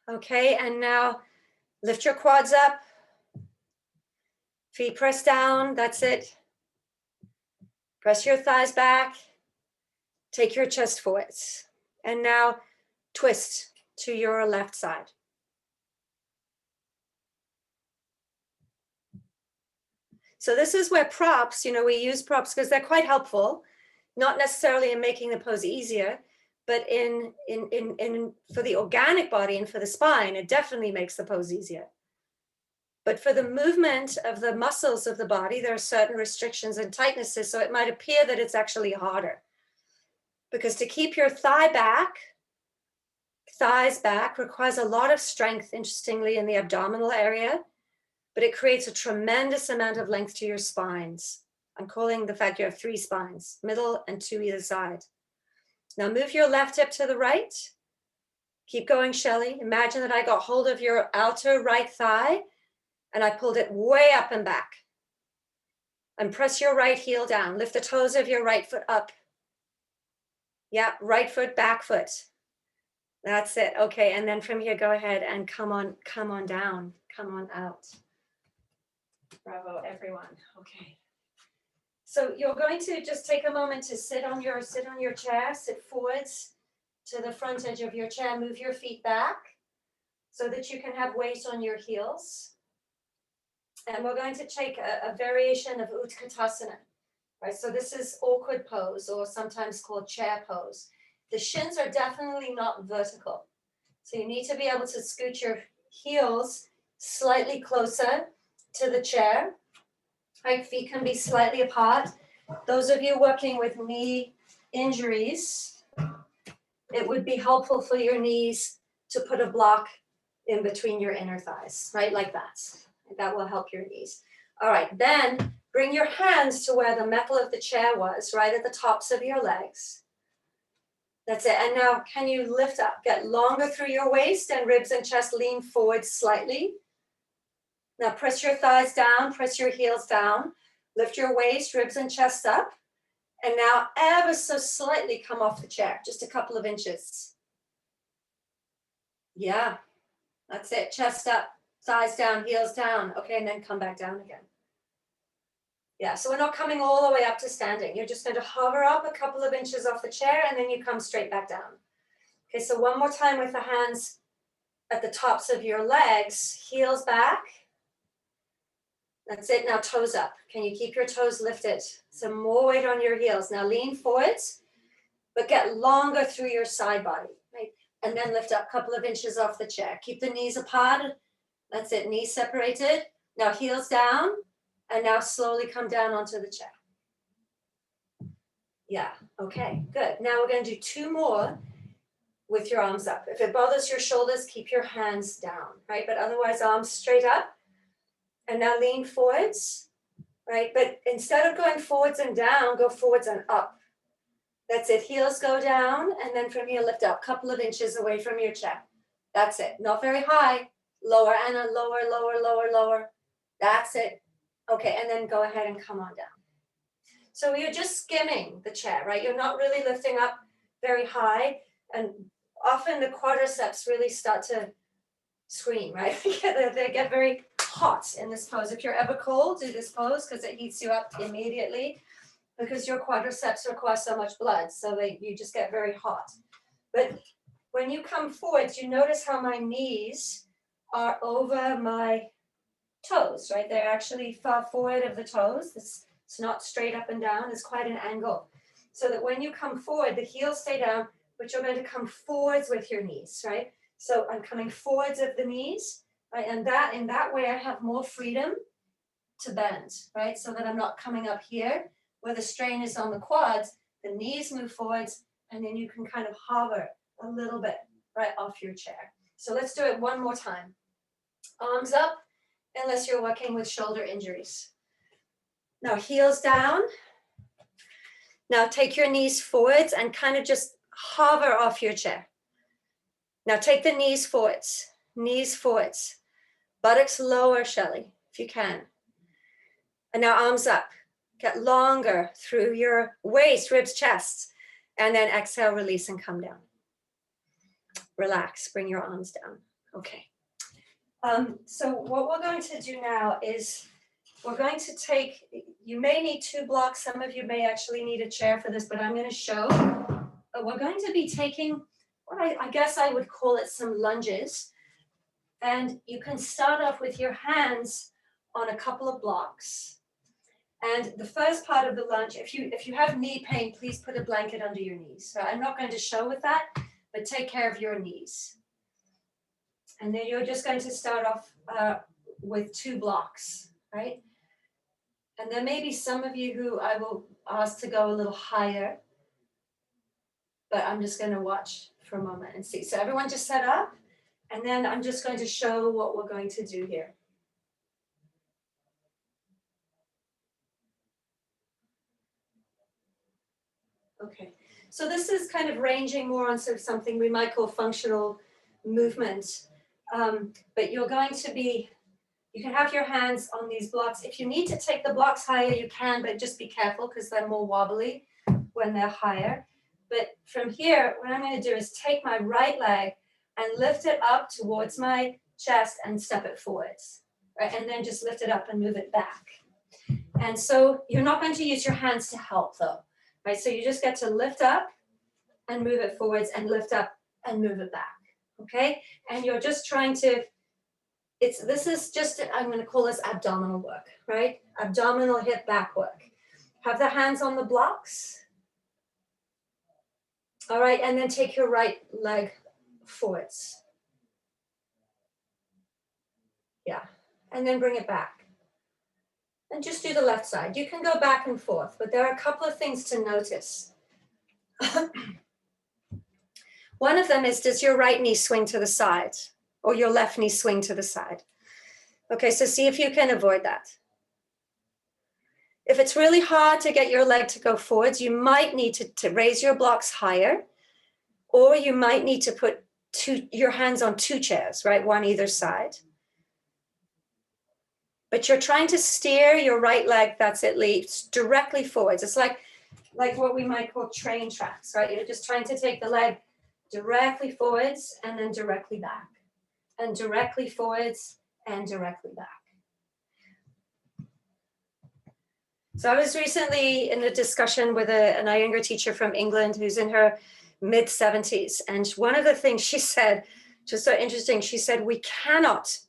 Okay, and now lift your quads up. Feet press down, that's it. Press your thighs back. Take your chest forwards. And now twist to your left side. So this is where props, we use props because they're quite helpful, not necessarily in making the pose easier, but in for the organic body and for the spine, it definitely makes the pose easier. But for the movement of the muscles of the body, there are certain restrictions and tightnesses, so it might appear that it's actually harder. Because to keep your thighs back requires a lot of strength, interestingly, in the abdominal area, but it creates a tremendous amount of length to your spines. I'm calling the fact you have 3 spines, middle and 2 either side. Now move your left hip to the right. Keep going, Shelley. Imagine that I got hold of your outer right thigh and I pulled it way up and back. And press your right heel down. Lift the toes of your right foot up. Yeah, right foot, back foot. That's it. Okay, and then from here, go ahead and come on down. Come on out. Bravo, everyone. Okay. So you're going to just take a moment to sit on your chair, sit forwards to the front edge of your chair, move your feet back so that you can have weight on your heels. And we're going to take a variation of Utkatasana, right? So this is awkward pose, or sometimes called chair pose. The shins are definitely not vertical. So you need to be able to scoot your heels slightly closer to the chair. Right, feet can be slightly apart. Those of you working with knee injuries, it would be helpful for your knees to put a block in between your inner thighs, right? Like that. That will help your knees. All right, then bring your hands to where the metal of the chair was, right at the tops of your legs. That's it. And now can you lift up, get longer through your waist and ribs and chest, lean forward slightly. Now press your thighs down, press your heels down, lift your waist, ribs and chest up. And now ever so slightly come off the chair, just a couple of inches. Yeah, that's it. Chest up, thighs down, heels down. Okay, and then come back down again. Yeah, so we're not coming all the way up to standing. You're just going to hover up a couple of inches off the chair and then you come straight back down. Okay, so one more time with the hands at the tops of your legs, heels back. That's it. Now toes up. Can you keep your toes lifted? Some more weight on your heels. Now lean forwards, but get longer through your side body, right? And then lift up a couple of inches off the chair. Keep the knees apart. That's it. Knees separated. Now heels down. And now slowly come down onto the chair. Yeah, okay, good. Now we're going to do 2 more with your arms up. If it bothers your shoulders, keep your hands down, right? But otherwise, arms straight up. And now lean forwards, right? But instead of going forwards and down, go forwards and up. That's it. Heels go down. And then from here, lift up a couple of inches away from your chair. That's it. Not very high. Lower and a lower, lower, lower, lower. That's it. Okay, and then go ahead and come on down. So you're just skimming the chair, right? You're not really lifting up very high. And often the quadriceps really start to scream, right? They get very hot in this pose. If you're ever cold, do this pose because it heats you up immediately because your quadriceps require so much blood. So you just get very hot. But when you come forwards, you notice how my knees are over my toes, right? They're actually far forward of the toes. It's not straight up and down. It's quite an angle. So that when you come forward, the heels stay down, but you're going to come forwards with your knees, right? So I'm coming forwards of the knees, right? And in that way, I have more freedom to bend, right? So that I'm not coming up here where the strain is on the quads. The knees move forwards, and then you can kind of hover a little bit right off your chair. So let's do it one more time. Arms up, unless you're working with shoulder injuries. Now heels down. Now take your knees forwards and kind of just hover off your chair. Now take the knees forwards, buttocks lower, Shelley, if you can. And now arms up, get longer through your waist, ribs, chest, and then exhale, release and come down. Relax, bring your arms down. Okay. So what we're going to do now is we're going to take, you may need 2 blocks. Some of you may actually need a chair for this, but I'm going to show. We're going to be taking what I guess I would call it some lunges. And you can start off with your hands on a couple of blocks. And the first part of the lunge, if you have knee pain, please put a blanket under your knees. So I'm not going to show with that, but take care of your knees. And then you're just going to start off with 2 blocks, right? And there may be some of you who I will ask to go a little higher, but I'm just going to watch for a moment and see. So everyone just set up, and then I'm just going to show what we're going to do here. Okay, so this is kind of ranging more on sort of something we might call functional movement, but you're going to be, you can have your hands on these blocks. If you need to take the blocks higher, you can, but just be careful because they're more wobbly when they're higher. But from here, what I'm going to do is take my right leg and lift it up towards my chest and step it forwards, right? And then just lift it up and move it back. And so you're not going to use your hands to help though, right? So you just get to lift up and move it forwards and lift up and move it back, okay? And you're just trying to, this is just, I'm going to call this abdominal work, right? Abdominal hip back work. Have the hands on the blocks. All right, and then take your right leg forwards. Yeah, and then bring it back. And just do the left side. You can go back and forth, but there are a couple of things to notice. One of them is, does your right knee swing to the side or your left knee swing to the side? Okay, so see if you can avoid that. If it's really hard to get your leg to go forwards, you might need to raise your blocks higher, or you might need to put your hands on 2 chairs, right? One either side. But you're trying to steer your right leg, that's it, leads directly forwards. It's like what we might call train tracks, right? You're just trying to take the leg directly forwards and then directly back, and directly forwards and directly back. So I was recently in a discussion with an Iyengar teacher from England who's in her mid-70s. And one of the things she said, just so interesting, she said, we cannot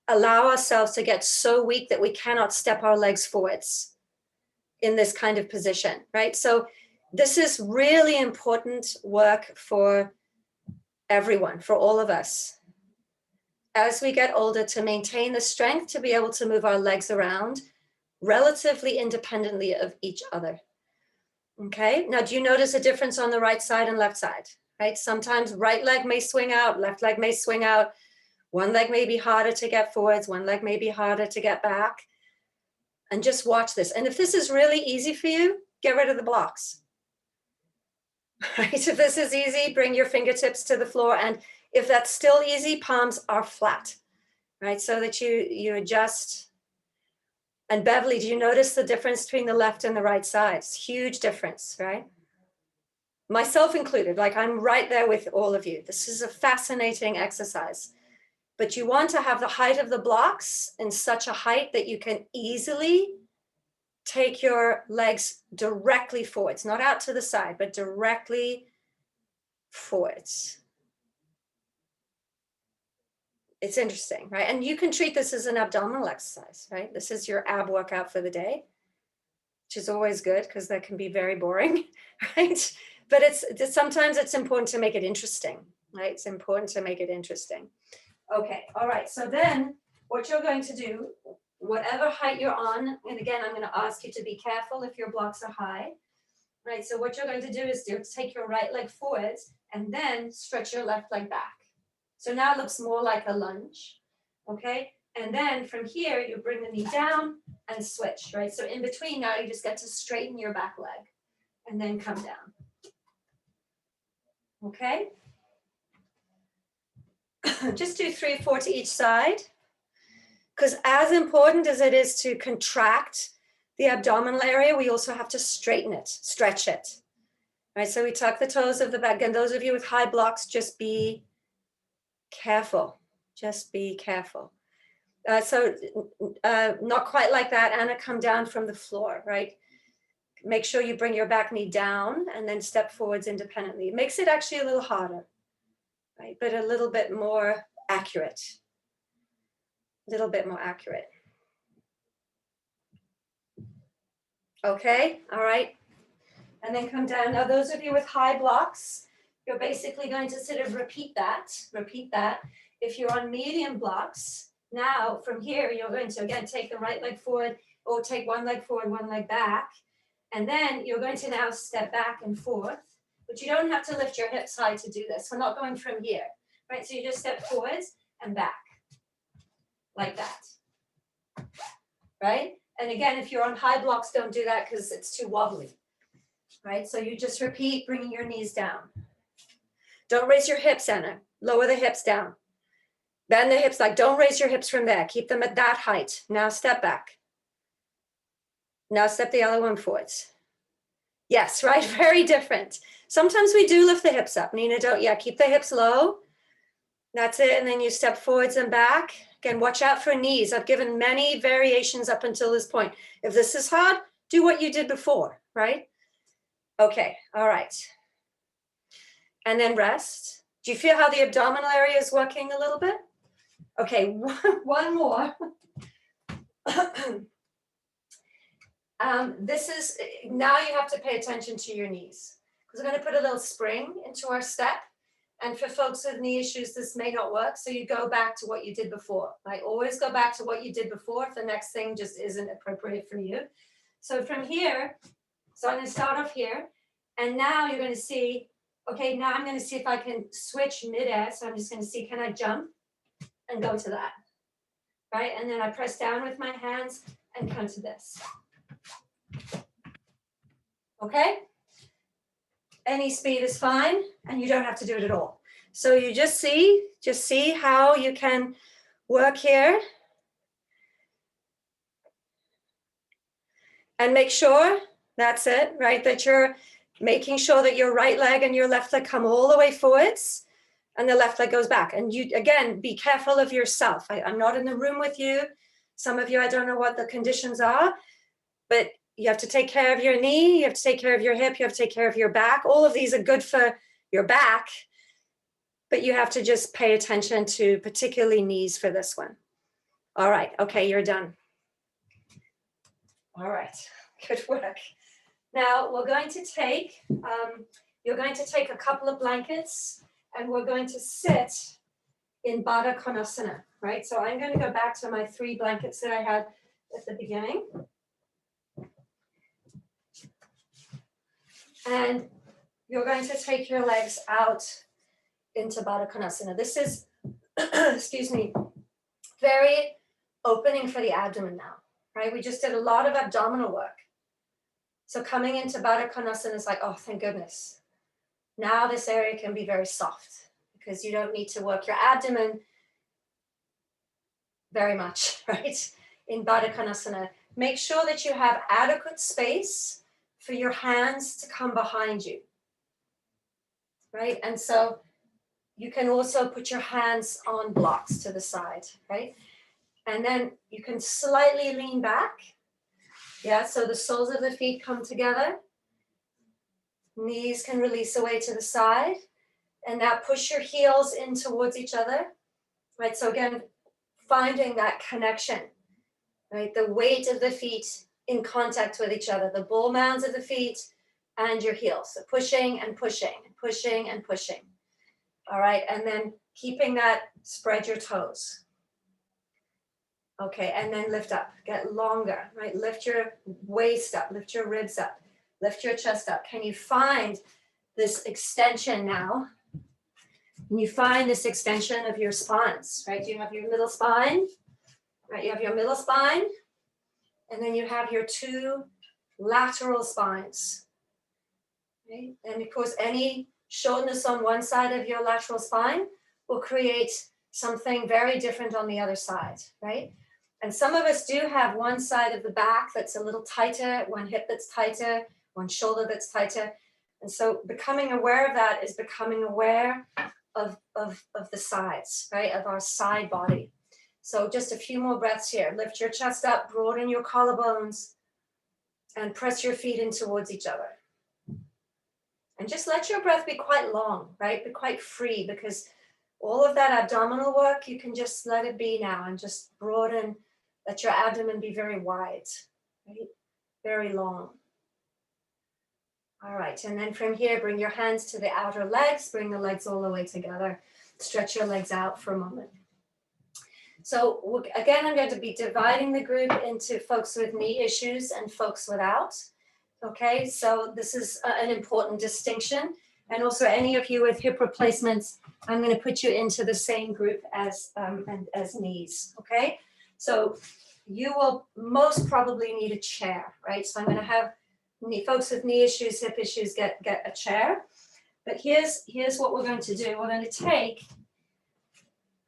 allow ourselves to get so weak that we cannot step our legs forwards in this kind of position, right? So this is really important work for everyone, for all of us. As we get older, to maintain the strength to be able to move our legs around relatively independently of each other. Okay, now do you notice a difference on the right side and left side, right? Sometimes right leg may swing out, left leg may swing out. One leg may be harder to get forwards, one leg may be harder to get back. And just watch this. And if this is really easy for you, get rid of the blocks. Right? If this is easy, bring your fingertips to the floor. And if that's still easy, palms are flat, right? So that you adjust. And Beverly, do you notice the difference between the left and the right sides? Huge difference, right? Myself included, like I'm right there with all of you. This is a fascinating exercise. But you want to have the height of the blocks in such a height that you can easily take your legs directly forwards, not out to the side, but directly forwards. It's interesting, right? And you can treat this as an abdominal exercise, right? This is your ab workout for the day, which is always good because that can be very boring, right? But sometimes it's important to make it interesting, right? It's important to make it interesting. Okay, all right. So then what you're going to do, whatever height you're on, and again, I'm going to ask you to be careful if your blocks are high, right? So what you're going to do is take your right leg forwards and then stretch your left leg back. So now it looks more like a lunge, okay? And then from here, you bring the knee down and switch, right? So in between now, you just get to straighten your back leg and then come down, okay? Just do 3 or 4 to each side, because as important as it is to contract the abdominal area, we also have to straighten it, stretch it, right? So we tuck the toes of the back. And those of you with high blocks, just be careful, just be careful. Not quite like that, Anna, come down from the floor, right? Make sure you bring your back knee down and then step forwards independently. It makes it actually a little harder, right? But a little bit more accurate. A little bit more accurate. Okay, all right. And then come down. Now, those of you with high blocks, you're basically going to sort of repeat that. If you're on medium blocks, now from here, you're going to, again, take the right leg forward or take one leg forward, one leg back. And then you're going to now step back and forth, but you don't have to lift your hips high to do this. We're not going from here, right? So you just step forwards and back like that, right? And again, if you're on high blocks, don't do that because it's too wobbly, right? So you just repeat, bringing your knees down. Don't raise your hips, Anna. Lower the hips down. Bend the hips, like don't raise your hips from there. Keep them at that height. Now step back. Now step the other one forwards. Yes, right? Very different. Sometimes we do lift the hips up. Nina, don't, yeah, keep the hips low. That's it. And then you step forwards and back. Again, watch out for knees. I've given many variations up until this point. If this is hard, do what you did before, right? Okay, all right. And then rest. Do you feel how the abdominal area is working a little bit? Okay, one more. This is, now you have to pay attention to your knees because we're going to put a little spring into our step. And for folks with knee issues, this may not work. So you go back to what you did before. Right? Always go back to what you did before if the next thing just isn't appropriate for you. So from here, so I'm going to start off here. And now you're going to see, okay, now I'm going to see if I can switch midair. So I'm just going to see, can I jump and go to that? Right? And then I press down with my hands and come to this. Okay? Any speed is fine, and you don't have to do it at all. So you just see how you can work here. And make sure, that's it, right? That you're making sure that your right leg and your left leg come all the way forwards, and the left leg goes back. And you, again, be careful of yourself. I'm not in the room with you. Some of you, I don't know what the conditions are, but you have to take care of your knee, you have to take care of your hip, you have to take care of your back. All of these are good for your back, but you have to just pay attention to particularly knees for this one. All right, okay, you're done. All right, good work. Now we're going to take, you're going to take a couple of blankets and we're going to sit in Badakanasana, right? So I'm going to go back to my 3 blankets that I had at the beginning. And you're going to take your legs out into Badakanasana. This is, excuse me, very opening for the abdomen now, right? We just did a lot of abdominal work. So coming into Badakanasana is like, oh, thank goodness. Now this area can be very soft because you don't need to work your abdomen very much, right? In Badakanasana, make sure that you have adequate space for your hands to come behind you, right? And so you can also put your hands on blocks to the side, right? And then you can slightly lean back. Yeah, so the soles of the feet come together. Knees can release away to the side. And now push your heels in towards each other, right? So again, finding that connection, right? The weight of the feet in contact with each other, the ball mounds of the feet and your heels. So pushing and pushing and pushing and pushing. All right, and then keeping that, spread your toes. Okay, and then lift up, get longer, right? Lift your waist up, lift your ribs up, lift your chest up. Can you find this extension now? Can you find this extension of your spines, right? You have your middle spine, right? You have your middle spine, and then you have your 2 lateral spines, right? And of course, any shortness on one side of your lateral spine will create something very different on the other side, right? And some of us do have one side of the back that's a little tighter, one hip that's tighter, one shoulder that's tighter. And so becoming aware of that is becoming aware of the sides, right? Of our side body. So just a few more breaths here. Lift your chest up, broaden your collarbones, and press your feet in towards each other. And just let your breath be quite long, right? Be quite free, because all of that abdominal work, you can just let it be now and just broaden, let your abdomen be very wide, right? very long. All right, and then from here, bring your hands to the outer legs, bring the legs all the way together. Stretch your legs out for a moment. So again, I'm going to be dividing the group into folks with knee issues and folks without. Okay, so this is an important distinction. And also any of you with hip replacements, I'm going to put you into the same group as knees, okay? So you will most probably need a chair, right? So I'm going to have folks with knee issues, hip issues get a chair. But here's what we're going to do. We're going to take,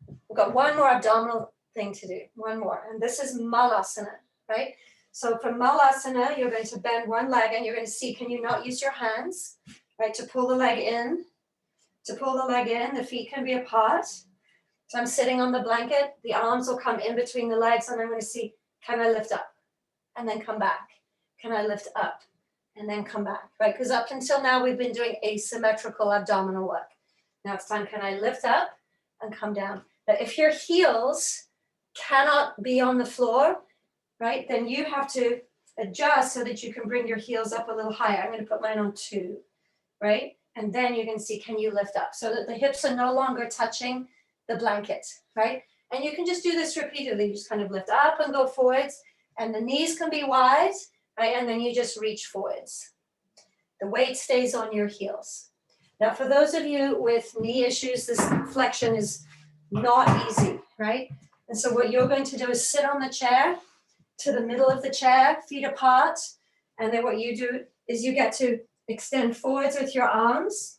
we've got one more abdominal thing to do, one more. And this is Malasana, right? So for Malasana, you're going to bend one leg and you're going to see, can you not use your hands, right, to pull the leg in? To pull the leg in, the feet can be apart. So I'm sitting on the blanket, the arms will come in between the legs and I'm going to see, can I lift up? And then come back. Can I lift up? And then come back, right? Because up until now, we've been doing asymmetrical abdominal work. Now it's time, can I lift up and come down? But if your heels cannot be on the floor, right, then you have to adjust so that you can bring your heels up a little higher. I'm going to put mine on 2, right? And then you can see, can you lift up? So that the hips are no longer touching the blanket, right? And you can just do this repeatedly. You just kind of lift up and go forwards, and the knees can be wide, right? And then you just reach forwards. The weight stays on your heels. Now, for those of you with knee issues, this flexion is not easy, right? And so what you're going to do is sit on the chair, to the middle of the chair, feet apart. And then what you do is you get to extend forwards with your arms.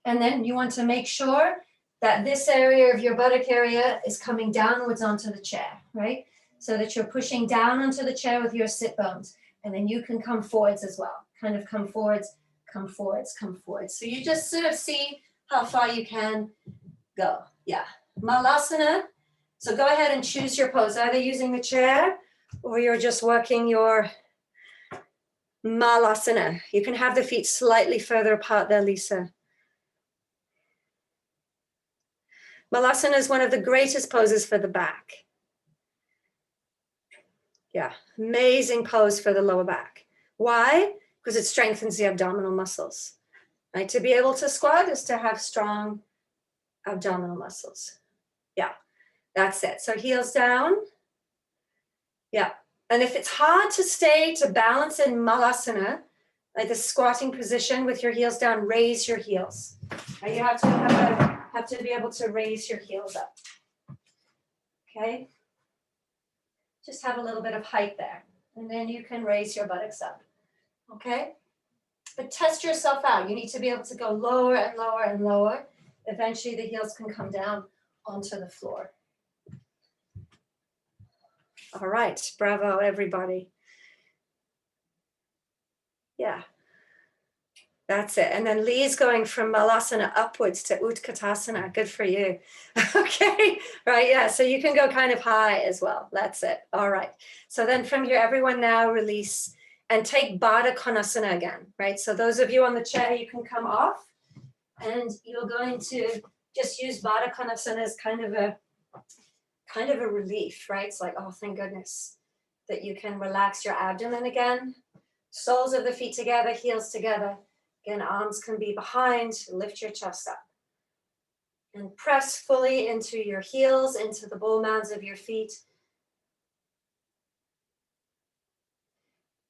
And then you want to make sure that this area of your buttock area is coming downwards onto the chair, right? So that you're pushing down onto the chair with your sit bones. And then you can come forwards as well. Kind of come forwards, come forwards, come forwards. So you just sort of see how far you can go. Yeah. Malasana. So go ahead and choose your pose, either using the chair or you're just working your Malasana. You can have the feet slightly further apart there, Lisa. Malasana is one of the greatest poses for the back. Yeah, amazing pose for the lower back. Why? Because it strengthens the abdominal muscles. Right? To be able to squat is to have strong abdominal muscles. Yeah, that's it. So heels down. Yeah. And if it's hard to stay to balance in Malasana, like the squatting position with your heels down, raise your heels. Right? You have to be able to raise your heels up. Okay. Just have a little bit of height there. And then you can raise your buttocks up. Okay. But test yourself out. You need to be able to go lower and lower and lower. Eventually the heels can come down onto the floor. All right, bravo everybody. Yeah, that's it. And then Lee's going from Malasana upwards to Utkatasana. Good for you. Okay, right, yeah, so you can go kind of high as well. That's it. All right. So then from here, everyone now release and take Badakanasana again, right? So those of you on the chair, you can come off and you're going to just use Badakanasana as kind of a relief, right? It's like, oh, thank goodness that you can relax your abdomen again. Soles of the feet together, heels together. Again, arms can be behind, lift your chest up. And press fully into your heels, into the ball mounds of your feet.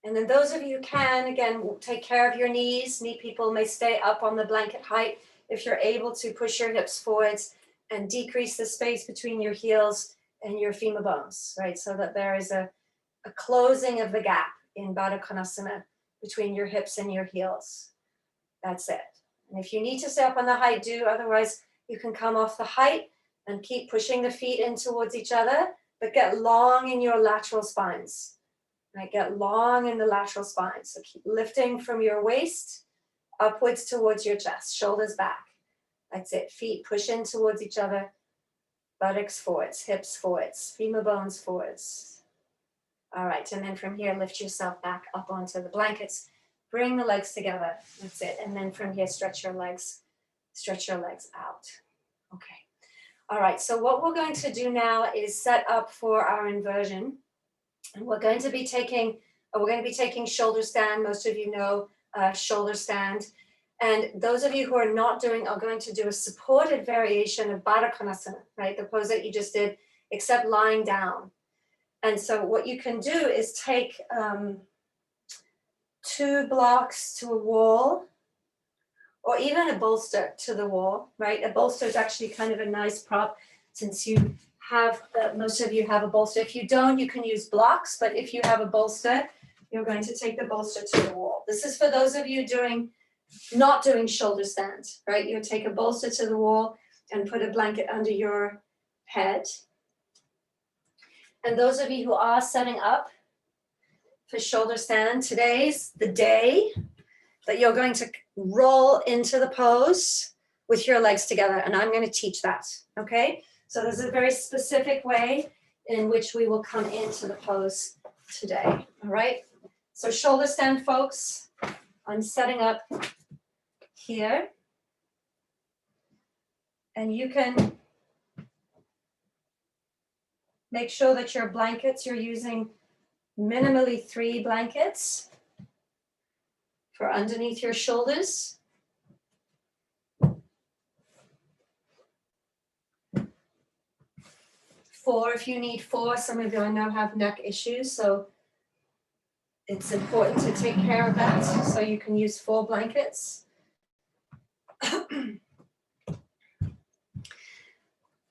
And then those of you who can, again, take care of your knees. Knee people may stay up on the blanket height if you're able to push your hips forwards and decrease the space between your heels and your femur bones, right? So that there is a closing of the gap in Badakanasana between your hips and your heels. That's it. And if you need to stay up on the height, do. Otherwise, you can come off the height and keep pushing the feet in towards each other, but get long in your lateral spines. Right? Get long in the lateral spines. So keep lifting from your waist upwards towards your chest, shoulders back. That's it. Feet push in towards each other, buttocks forwards, hips forwards, femur bones forwards. All right, and then from here, lift yourself back up onto the blankets. Bring the legs together. That's it. And then from here, stretch your legs out. Okay. All right, so what we're going to do now is set up for our inversion. And we're going to be taking We're going to be taking shoulder stand. Most of you know shoulder stand. And those of you who are not doing are going to do a supported variation of Badakanasana, right? The pose that you just did, except lying down. And so what you can do is take 2 blocks to a wall, or even a bolster to the wall, right? A bolster is actually kind of a nice prop since you have, most of you have a bolster. If you don't, you can use blocks, but if you have a bolster, you're going to take the bolster to the wall. This is for those of you not doing shoulder stand, right? You take a bolster to the wall and put a blanket under your head. And those of you who are setting up for shoulder stand, today's the day that you're going to roll into the pose with your legs together. And I'm going to teach that, okay? So there's a very specific way in which we will come into the pose today, all right? So shoulder stand, folks, I'm setting up here. And you can make sure that your blankets, you're using minimally 3 blankets for underneath your shoulders. 4 if you need 4. Some of you I know have neck issues, so it's important to take care of that. So you can use 4 blankets.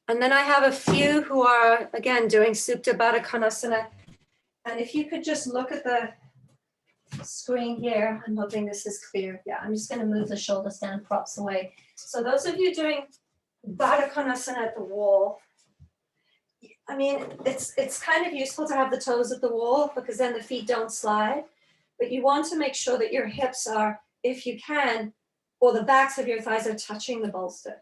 And then I have a few who are, again, doing Supta Badakanasana. And if you could just look at the screen here, I'm hoping this is clear. Yeah, I'm just going to move the shoulder stand props away. So those of you doing Badakanasana at the wall, I mean, it's kind of useful to have the toes at the wall because then the feet don't slide. But you want to make sure that your hips are, if you can, or the backs of your thighs are touching the bolster,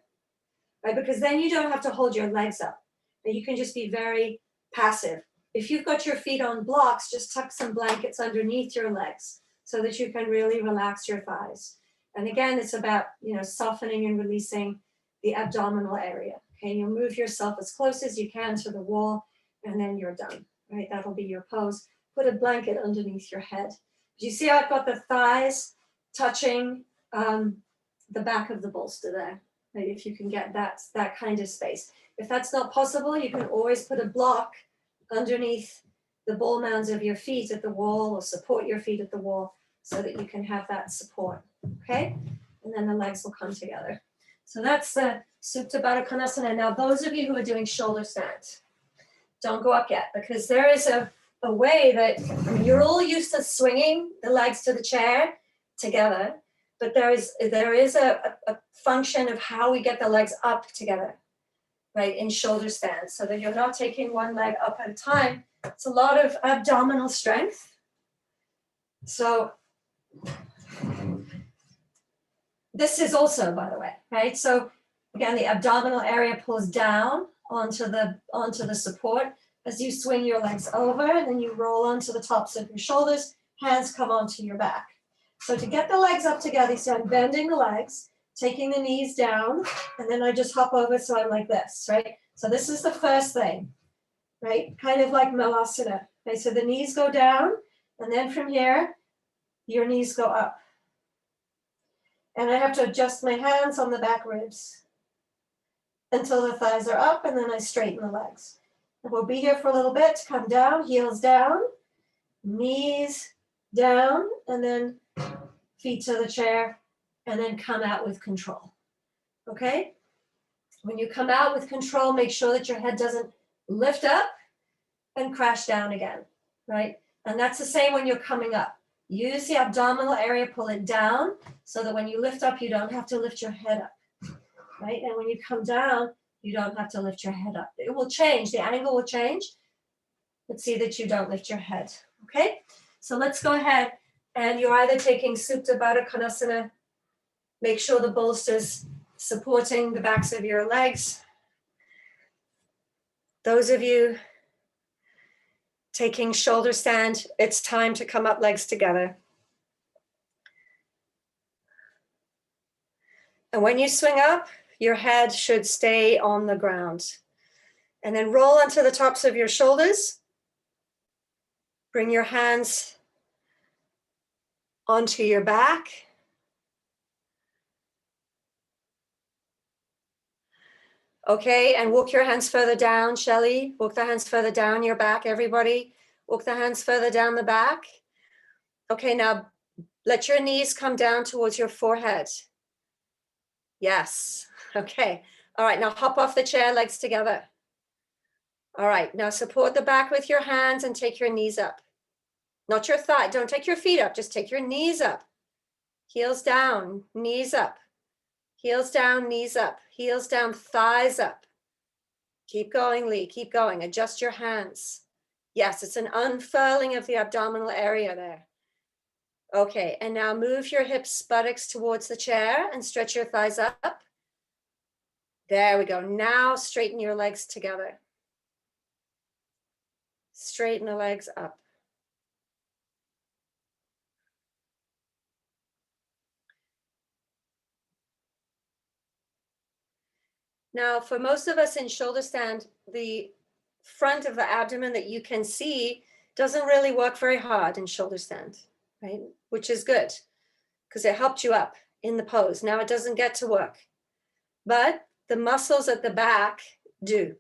right? Because then you don't have to hold your legs up. And you can just be very passive. If you've got your feet on blocks, just tuck some blankets underneath your legs so that you can really relax your thighs. And again, it's about, softening and releasing the abdominal area. Okay, you'll move yourself as close as you can to the wall, and then you're done, right? That'll be your pose. Put a blanket underneath your head. Do you see how I've got the thighs touching the back of the bolster there? Right? If you can get that kind of space. If that's not possible, you can always put a block underneath the ball mounds of your feet at the wall, or support your feet at the wall so that you can have that support, okay? And then the legs will come together. So that's the Supta Badakanasana. Now, those of you who are doing shoulder stand, don't go up yet, because there is a way that you're all used to swinging the legs to the chair together, but there is a function of how we get the legs up together, right, in shoulder stand, so that you're not taking one leg up at a time. It's a lot of abdominal strength. So this is also, by the way, right? So again, the abdominal area pulls down onto the support as you swing your legs over, and then you roll onto the tops of your shoulders, hands come onto your back. So to get the legs up together, so I'm bending the legs, taking the knees down, and then I just hop over, so I'm like this, right? So this is the first thing, right? Kind of like Malasana, okay? So the knees go down, and then from here, your knees go up. And I have to adjust my hands on the back ribs until the thighs are up, and then I straighten the legs. And we'll be here for a little bit. Come down, heels down, knees down, and then feet to the chair, and then come out with control, okay? When you come out with control, make sure that your head doesn't lift up and crash down again, right? And that's the same when you're coming up. Use the abdominal area, pull it down, so that when you lift up, you don't have to lift your head up, right? And when you come down, you don't have to lift your head up. It will change, the angle will change, but see that you don't lift your head, okay? So let's go ahead, and you're either taking Supta Badakanasana, make sure the bolster's supporting the backs of your legs. Those of you taking shoulder stand, it's time to come up, legs together. And when you swing up, your head should stay on the ground. And then roll onto the tops of your shoulders. Bring your hands onto your back. Okay, and walk your hands further down, Shelly. Walk the hands further down your back, everybody. Walk the hands further down the back. Okay, now let your knees come down towards your forehead. Yes, okay. All right, now hop off the chair, legs together. All right, now support the back with your hands and take your knees up. Not your thigh, don't take your feet up, just take your knees up. Heels down, knees up. Heels down, knees up. Heels down, thighs up. Keep going, Lee, keep going. Adjust your hands. Yes, it's an unfurling of the abdominal area there. Okay, and now move your hips, buttocks towards the chair and stretch your thighs up. There we go. Now straighten your legs together. Straighten the legs up. Now, for most of us in shoulder stand, the front of the abdomen that you can see doesn't really work very hard in shoulder stand, right? Which is good because it helped you up in the pose. Now it doesn't get to work, but the muscles at the back do.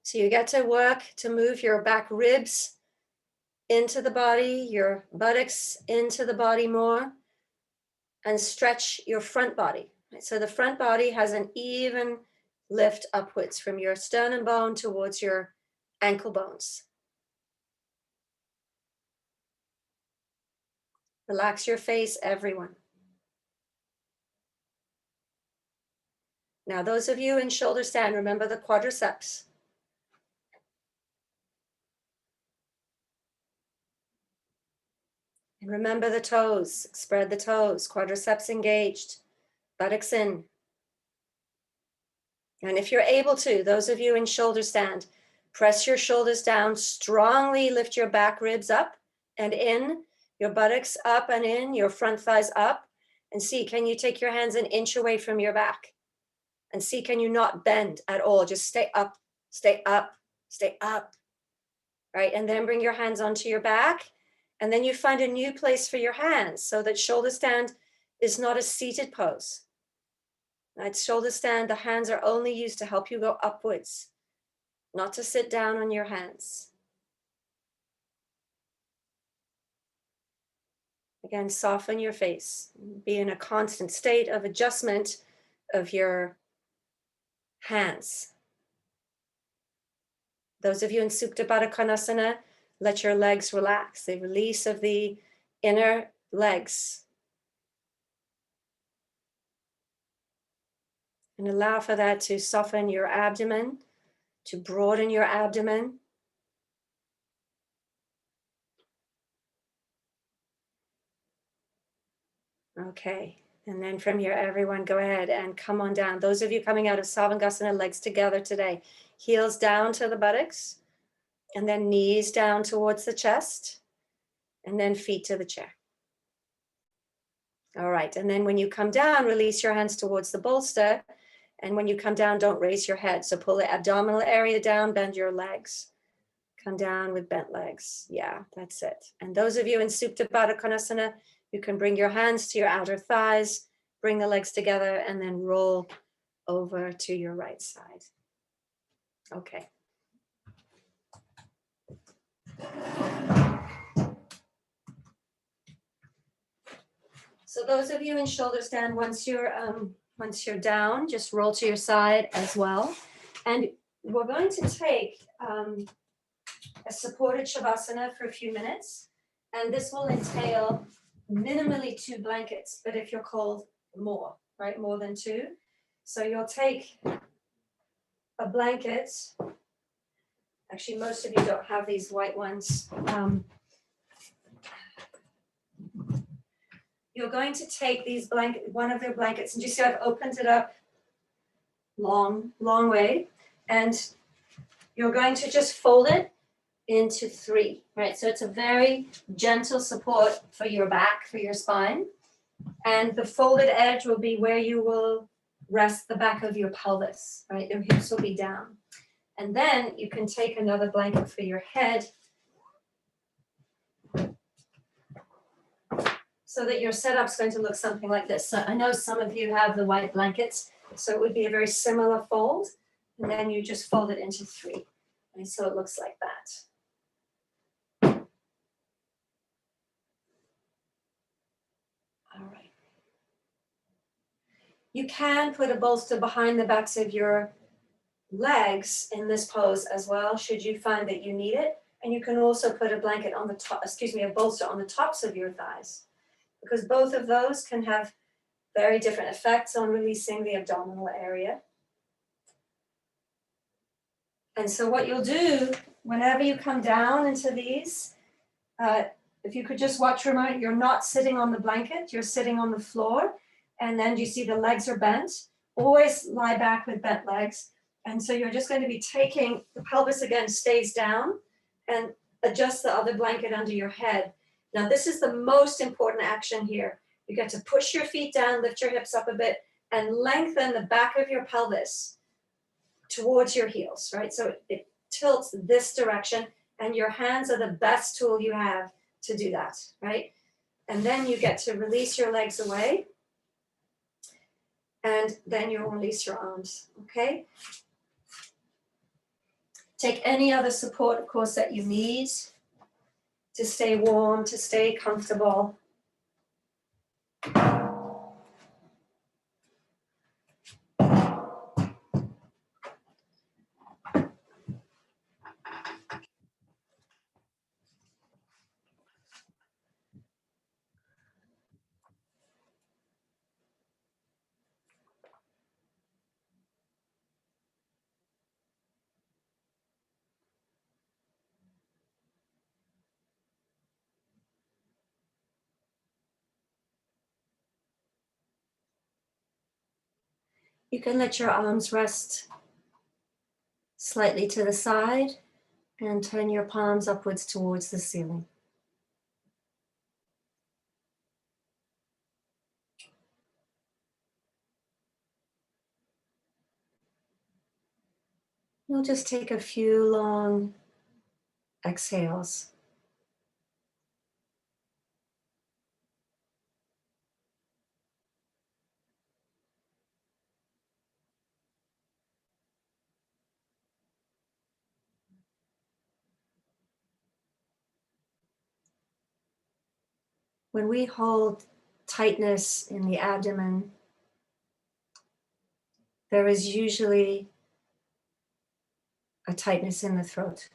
So you get to work to move your back ribs into the body, your buttocks into the body more, and stretch your front body. Right? So the front body has an even lift upwards from your sternum bone towards your ankle bones. Relax your face, everyone. Now, those of you in shoulder stand, remember the quadriceps. And remember the toes, spread the toes, quadriceps engaged, buttocks in. And if you're able to, those of you in shoulder stand, press your shoulders down, strongly lift your back ribs up and in, your buttocks up and in, your front thighs up. And see, can you take your hands an inch away from your back? And see, can you not bend at all? Just stay up, stay up, stay up. Right? And then bring your hands onto your back. And then you find a new place for your hands so that shoulder stand is not a seated pose. Right? Shoulder stand, the hands are only used to help you go upwards, not to sit down on your hands. Again, soften your face. Be in a constant state of adjustment of your hands. Those of you in Supta Badakanasana, let your legs relax. The release of the inner legs. And allow for that to soften your abdomen, to broaden your abdomen. Okay, and then from here, everyone go ahead and come on down. Those of you coming out of Savangasana, legs together today. Heels down to the buttocks, and then knees down towards the chest, and then feet to the chair. All right, and then when you come down, release your hands towards the bolster. And when you come down, don't raise your head. So pull the abdominal area down, bend your legs. Come down with bent legs. Yeah, that's it. And those of you in Supta Badakanasana, you can bring your hands to your outer thighs, bring the legs together, and then roll over to your right side. Okay. So those of you in shoulder stand, once you're down, just roll to your side as well. And we're going to take a supported Shavasana for a few minutes. And this will entail minimally 2 blankets, but if you're cold, more, right? More than 2. So you'll take a blanket. Actually, most of you don't have these white ones. You're going to take these one of their blankets, and you see I've opened it up long way, and you're going to just fold it into 3, right? So it's a very gentle support for your back, for your spine, and the folded edge will be where you will rest the back of your pelvis, right? Your hips will be down. And then you can take another blanket for your head. so that your setup's going to look something like this. So I know some of you have the white blankets, so it would be a very similar fold, and then you just fold it into 3. And so it looks like that. All right. You can put a bolster behind the backs of your legs in this pose as well, should you find that you need it. And you can also put a blanket on the top, a bolster on the tops of your thighs, because both of those can have very different effects on releasing the abdominal area. And so what you'll do whenever you come down into these, if you could just watch remote, you're not sitting on the blanket, you're sitting on the floor. And then you see the legs are bent. Always lie back with bent legs. And so you're just going to be taking, the pelvis again stays down, and adjust the other blanket under your head. Now this is the most important action here. You get to push your feet down, lift your hips up a bit, and lengthen the back of your pelvis towards your heels, right? So it tilts this direction, and your hands are the best tool you have to do that, right? And then you get to release your legs away, and then you'll release your arms, okay? Take any other support, of course, that you need to stay warm, to stay comfortable. You can let your arms rest slightly to the side and turn your palms upwards towards the ceiling. You'll just take a few long exhales. When we hold tightness in the abdomen, there is usually a tightness in the throat.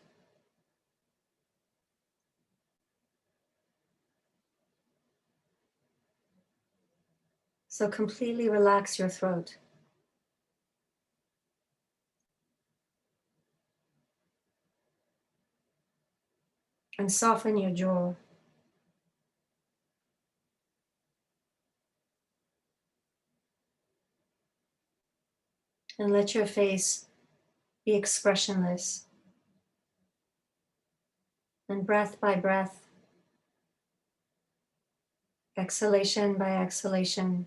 So completely relax your throat. And soften your jaw. And let your face be expressionless. And breath by breath, exhalation by exhalation,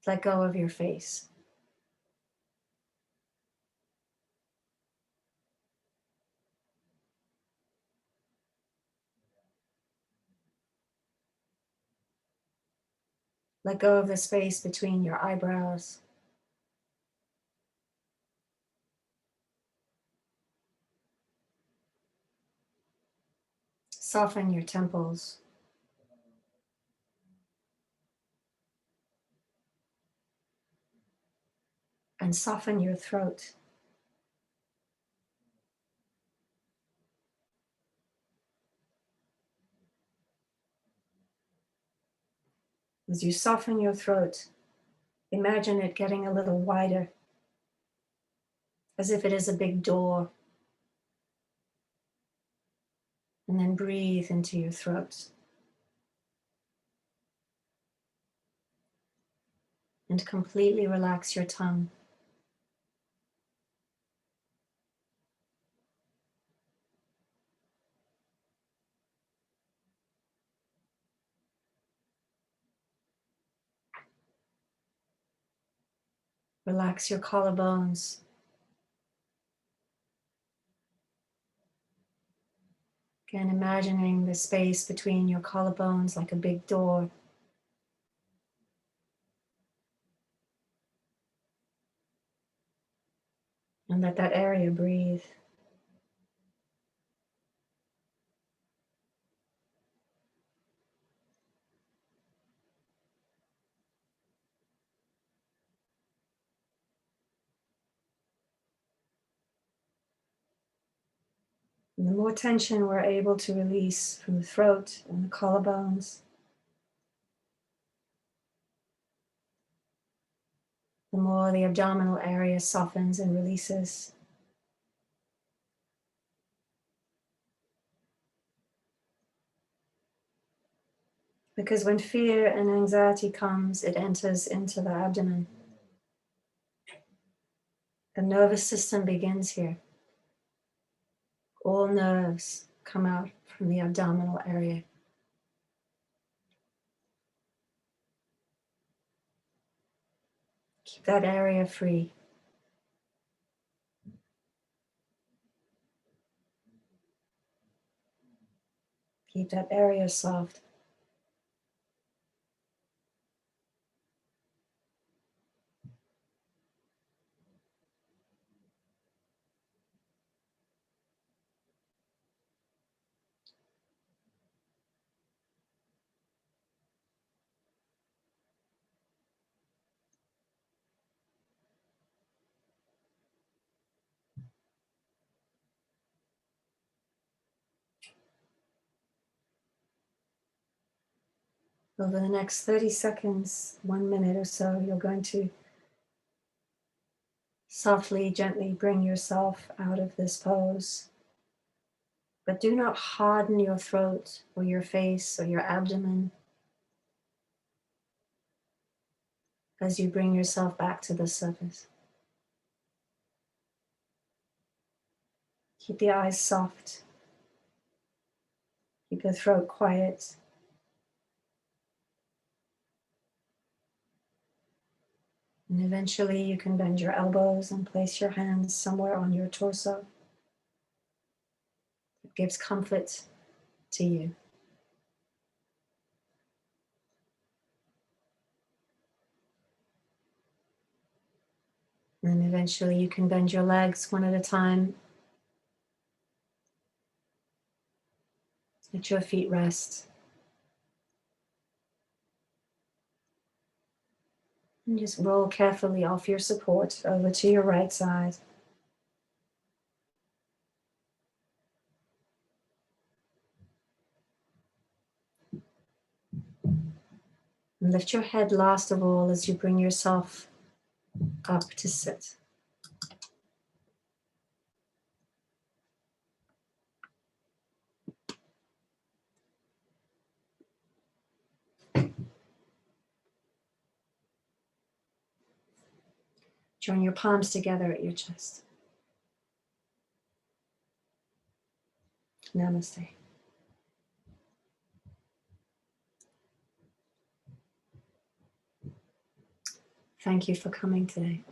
let go of your face. Let go of the space between your eyebrows. Soften your temples. And soften your throat. As you soften your throat, imagine it getting a little wider, as if it is a big door. And then breathe into your throat. And completely relax your tongue. Relax your collarbones. Again, imagining the space between your collarbones like a big door. And let that area breathe. And the more tension we're able to release from the throat and the collarbones, the more the abdominal area softens and releases. Because when fear and anxiety comes, it enters into the abdomen. The nervous system begins here. All nerves come out from the abdominal area. Keep that area free. Keep that area soft. Over the next 30 seconds, 1 minute or so, you're going to softly, gently bring yourself out of this pose. But do not harden your throat or your face or your abdomen as you bring yourself back to the surface. Keep the eyes soft. Keep the throat quiet. And eventually you can bend your elbows and place your hands somewhere on your torso. It gives comfort to you. And eventually you can bend your legs one at a time. Let your feet rest. And just roll carefully off your support over to your right side. And lift your head last of all as you bring yourself up to sit. Join your palms together at your chest. Namaste. Thank you for coming today.